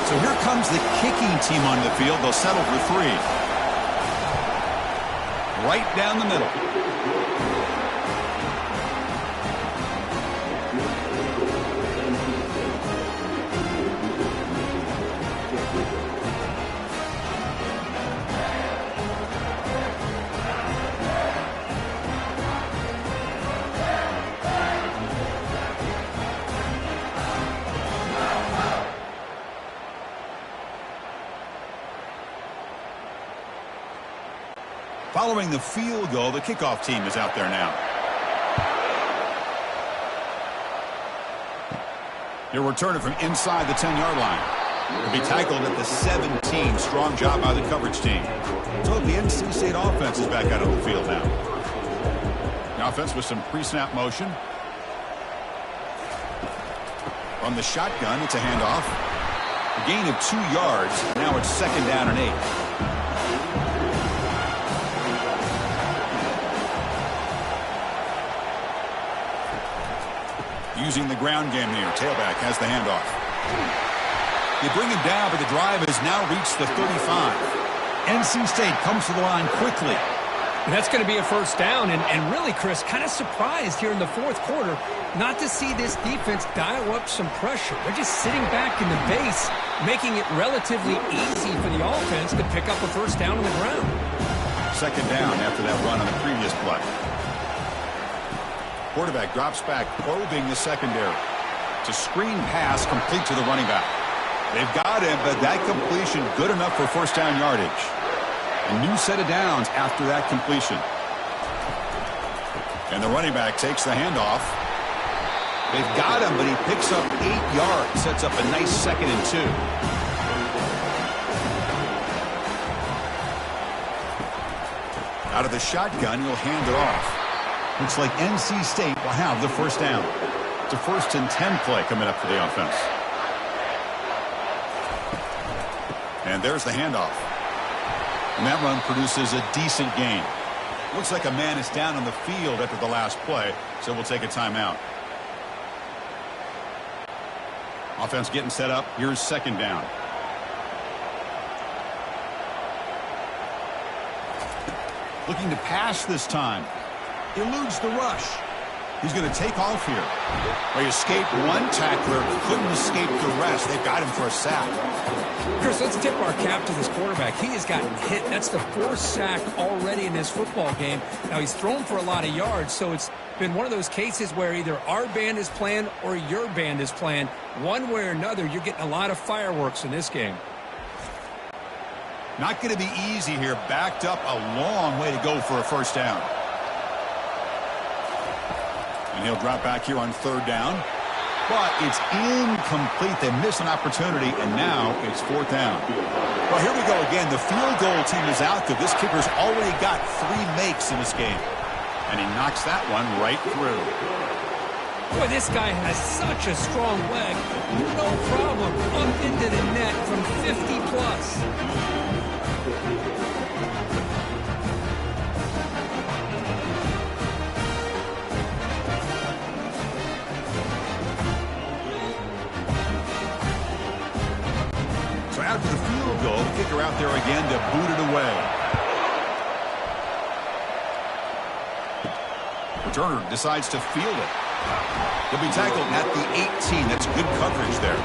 So here comes the kicking team on the field. They'll settle for 3. Right down the middle. Following the field goal, the kickoff team is out there now. He'll return it from inside the 10-yard line. He'll be tackled at the 17. Strong job by the coverage team. So the NC State offense is back out on the field now. The offense with some pre-snap motion. On the shotgun, it's a handoff. A gain of 2 yards. Now it's 2nd down and 8. Using the ground game here. Tailback has the handoff. They bring him down, but the drive has now reached the 35. NC State comes to the line quickly.
And that's going to be a first down. And really, Chris, kind of surprised here in the 4th quarter not to see this defense dial up some pressure. They're just sitting back in the base, making it relatively easy for the offense to pick up a first down on the ground.
2nd down after that run on the previous play. Quarterback drops back, probing the secondary. It's a screen pass complete to the running back. They've got him, but that completion good enough for first down yardage. A new set of downs after that completion. And the running back takes the handoff. They've got him, but he picks up 8 yards. Sets up a nice 2nd and 2. Out of the shotgun, he'll hand it off. Looks like NC State will have the first down. It's a 1st and 10 play coming up for the offense. And there's the handoff. And that run produces a decent gain. Looks like a man is down on the field after the last play, so we'll take a timeout. Offense getting set up. Here's second down. Looking to pass this time. Eludes the rush. He's going to take off here. He escaped one tackler, couldn't escape the rest. They've got him for a sack.
Chris, let's tip our cap to this quarterback. He has gotten hit. That's the fourth sack already in this football game. Now, he's thrown for a lot of yards, so it's been one of those cases where either our band is playing or your band is playing. One way or another, you're getting a lot of fireworks in this game.
Not going to be easy here. Backed up a long way to go for a first down. And he'll drop back here on third down. But it's incomplete. They miss an opportunity, and now it's fourth down. Well, here we go again. The field goal team is out there. This kicker's already got 3 makes in this game. And he knocks that one right through.
Boy, this guy has such a strong leg. No problem. Up into the net from 50 plus.
After the field goal, the kicker out there again to boot it away. Returner decides to field it. He'll be tackled at the 18. That's good coverage there.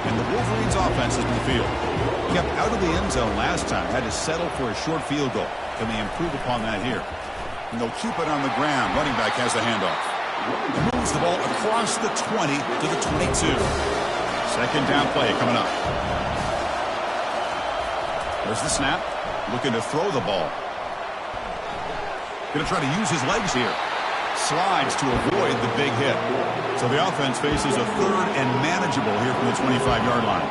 And the Wolverines offense has been field. Kept out of the end zone last time. Had to settle for a short field goal. Can they improve upon that here? And they'll keep it on the ground. Running back has the handoff. He moves the ball across the 20 to the 22. Second down play coming up. There's the snap. Looking to throw the ball. Going to try to use his legs here. Slides to avoid the big hit. So the offense faces a third and manageable here from the 25-yard line.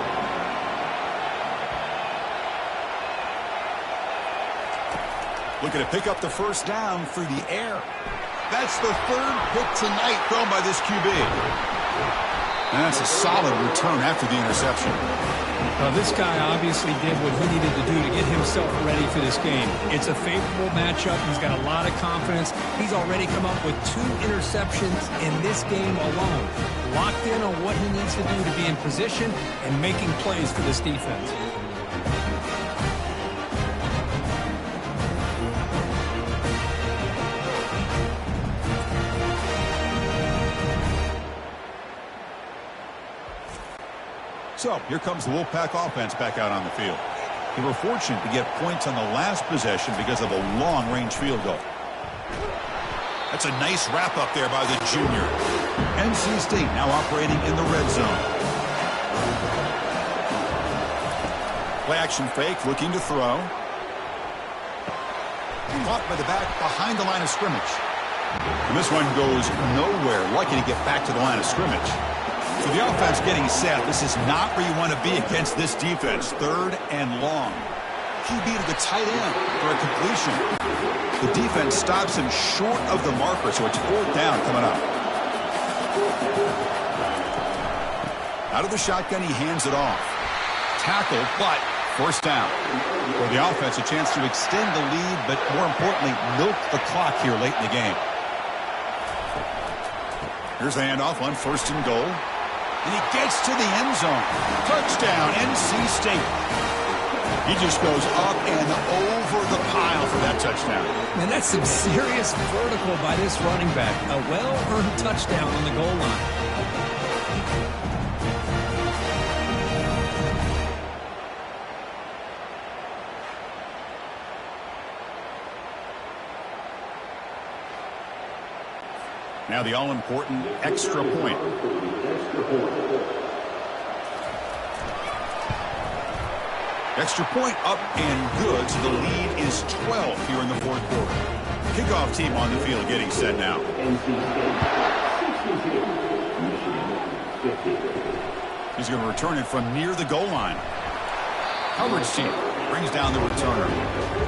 Looking to pick up the first down through the air. That's the third pick tonight thrown by this QB. And that's a solid return after the interception.
This guy obviously did what he needed to do to get himself ready for this game. It's a favorable matchup. He's got a lot of confidence. He's already come up with 2 interceptions in this game alone. Locked in on what he needs to do to be in position and making plays for this defense.
So here comes the Wolfpack offense back out on the field. They were fortunate to get points on the last possession because of a long-range field goal. That's a nice wrap-up there by the junior. NC State now operating in the red zone. Play action fake, looking to throw. Caught by the back behind the line of scrimmage. And this one goes nowhere. Lucky to get back to the line of scrimmage. So the offense getting set. This is not where you want to be against this defense. Third and long. QB to the tight end for a completion. The defense stops him short of the marker, so it's fourth down coming up. Out of the shotgun, he hands it off. Tackle, but first down. For the offense, a chance to extend the lead, but more importantly, milk the clock here late in the game. Here's the handoff on first and goal. And he gets to the end zone. Touchdown, NC State. He just goes up and over the pile for that touchdown.
Man, that's some serious vertical by this running back. A well-earned touchdown on the goal line.
Now the all-important extra point. Extra point up and good, so the lead is 12 here in the fourth quarter. Kickoff team on the field getting set now. He's going to return it from near the goal line. Coverage team brings down the returner.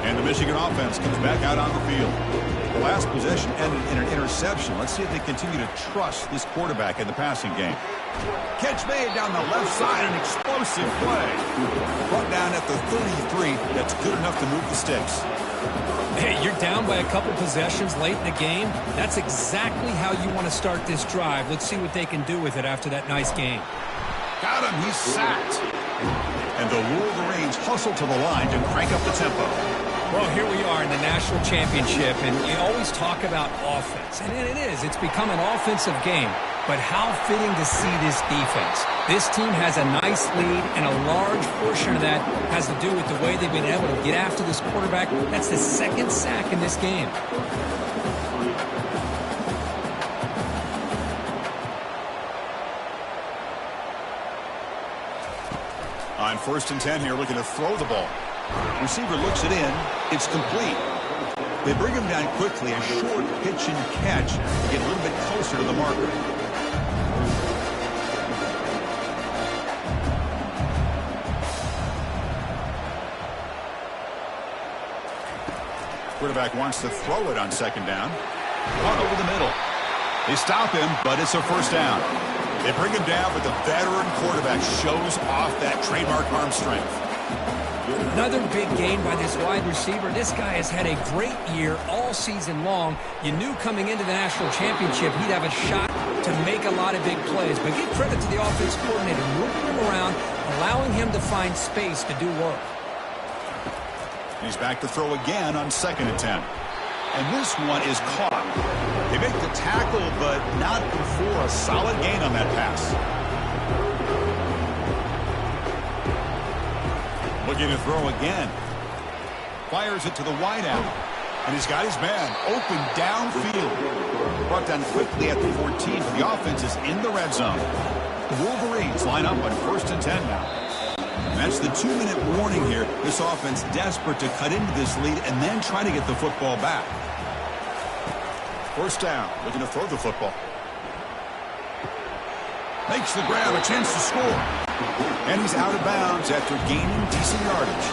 And the Michigan offense comes back out on the field. The last possession ended in an interception. Let's see if they continue to trust this quarterback in the passing game. Catch made down the left side, an explosive play. Brought down at the 33. That's good enough to move the sticks.
Hey, you're down by a couple possessions late in the game. That's exactly how you want to start this drive. Let's see what they can do with it after that nice game.
Got him. He's sacked. And the Wolverines hustle to the line to crank up the tempo.
Well, here we are in the national championship, and you always talk about offense. And it is. It's become an offensive game. But how fitting to see this defense. This team has a nice lead, and a large portion of that has to do with the way they've been able to get after this quarterback. That's the second sack in this game.
On 1st and 10 here, looking to throw the ball. Receiver looks it in. It's complete. They bring him down quickly. A short pitch and catch to get a little bit closer to the marker. Quarterback wants to throw it on 2nd down. Caught over the middle. They stop him, but it's a 1st down. They bring him down, but the veteran quarterback shows off that trademark arm strength.
Another big gain by this wide receiver. This guy has had a great year all season long. You knew coming into the national championship he'd have a shot to make a lot of big plays. But give credit to the offense coordinator, moving him around, allowing him to find space to do work.
He's back to throw again on 2nd and 10. And this one is caught. They make the tackle, but not before a solid gain on that pass. Looking to throw again. Fires it to the wideout. And he's got his man open downfield. Brought down quickly at the 14. The offense is in the red zone. The Wolverines line up on 1st and 10 now. And that's the 2-minute warning here. This offense desperate to cut into this lead and then try to get the football back. 1st down, looking to throw the football. Makes the grab, a chance to score. And he's out of bounds after gaining decent yardage.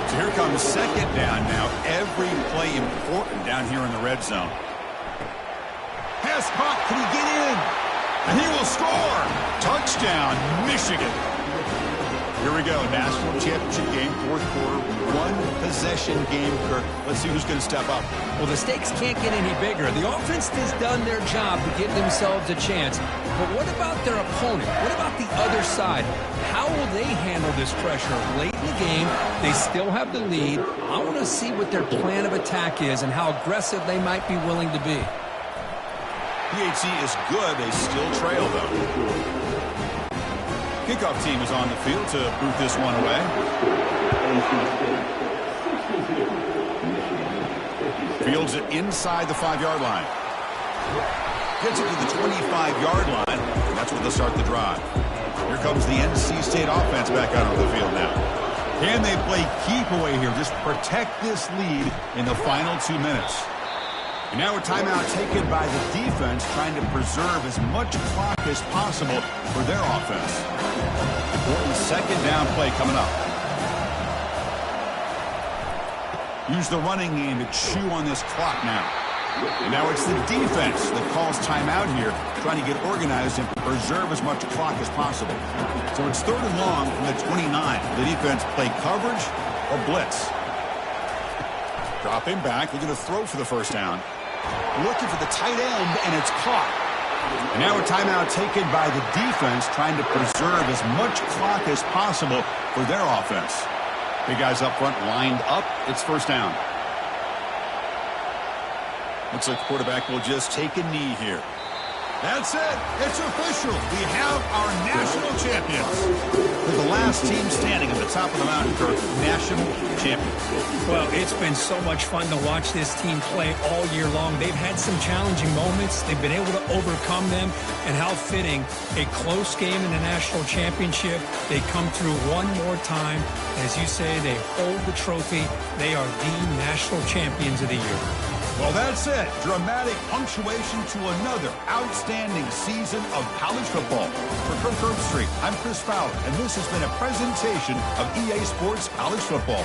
So here comes 2nd down now. Every play important down here in the red zone. Pass caught, can he get in? And he will score. Touchdown, Michigan. Here we go, national championship game, 4th quarter, 1-possession game, Kirk. Let's see who's going to step up.
Well, the stakes can't get any bigger. The offense has done their job to give themselves a chance. But what about their opponent? What about the other side? How will they handle this pressure? Late in the game, they still have the lead. I want to see what their plan of attack is and how aggressive they might be willing to be.
PHC is good. They still trail, though. Kickoff team is on the field to boot this one away. Fields it inside the 5-yard line. Gets it to the 25-yard line. And that's where they'll start the drive. Here comes the NC State offense back out on the field now. Can they play keep away here? Just protect this lead in the final 2 minutes. And now a timeout taken by the defense, trying to preserve as much clock as possible for their offense. Important 2nd down play coming up. Use the running game to chew on this clock now. And now it's the defense that calls timeout here, trying to get organized and preserve as much clock as possible. So it's 3rd and long from the 29. The defense play coverage or blitz. Dropping back, looking to throw for the 1st down. Looking for the tight end, and it's caught. And now a timeout taken by the defense, trying to preserve as much clock as possible for their offense. Big guys up front lined up. It's 1st down. Looks like the quarterback will just take a knee here. That's it. It's official. We have our national champions. They're the last team standing at the top of the mountain, Kirk. National champions.
Well, it's been so much fun to watch this team play all year long. They've had some challenging moments. They've been able to overcome them. And how fitting, a close game in the national championship. They come through one more time. As you say, they hold the trophy. They are the national champions of the year.
Well, that's it. Dramatic punctuation to another outstanding season of college football. For Kirk Herbstreit, I'm Chris Fowler, and this has been a presentation of EA Sports College Football.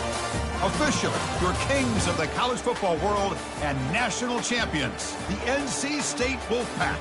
Officially, your kings of the college football world and national champions, the NC State Wolfpack.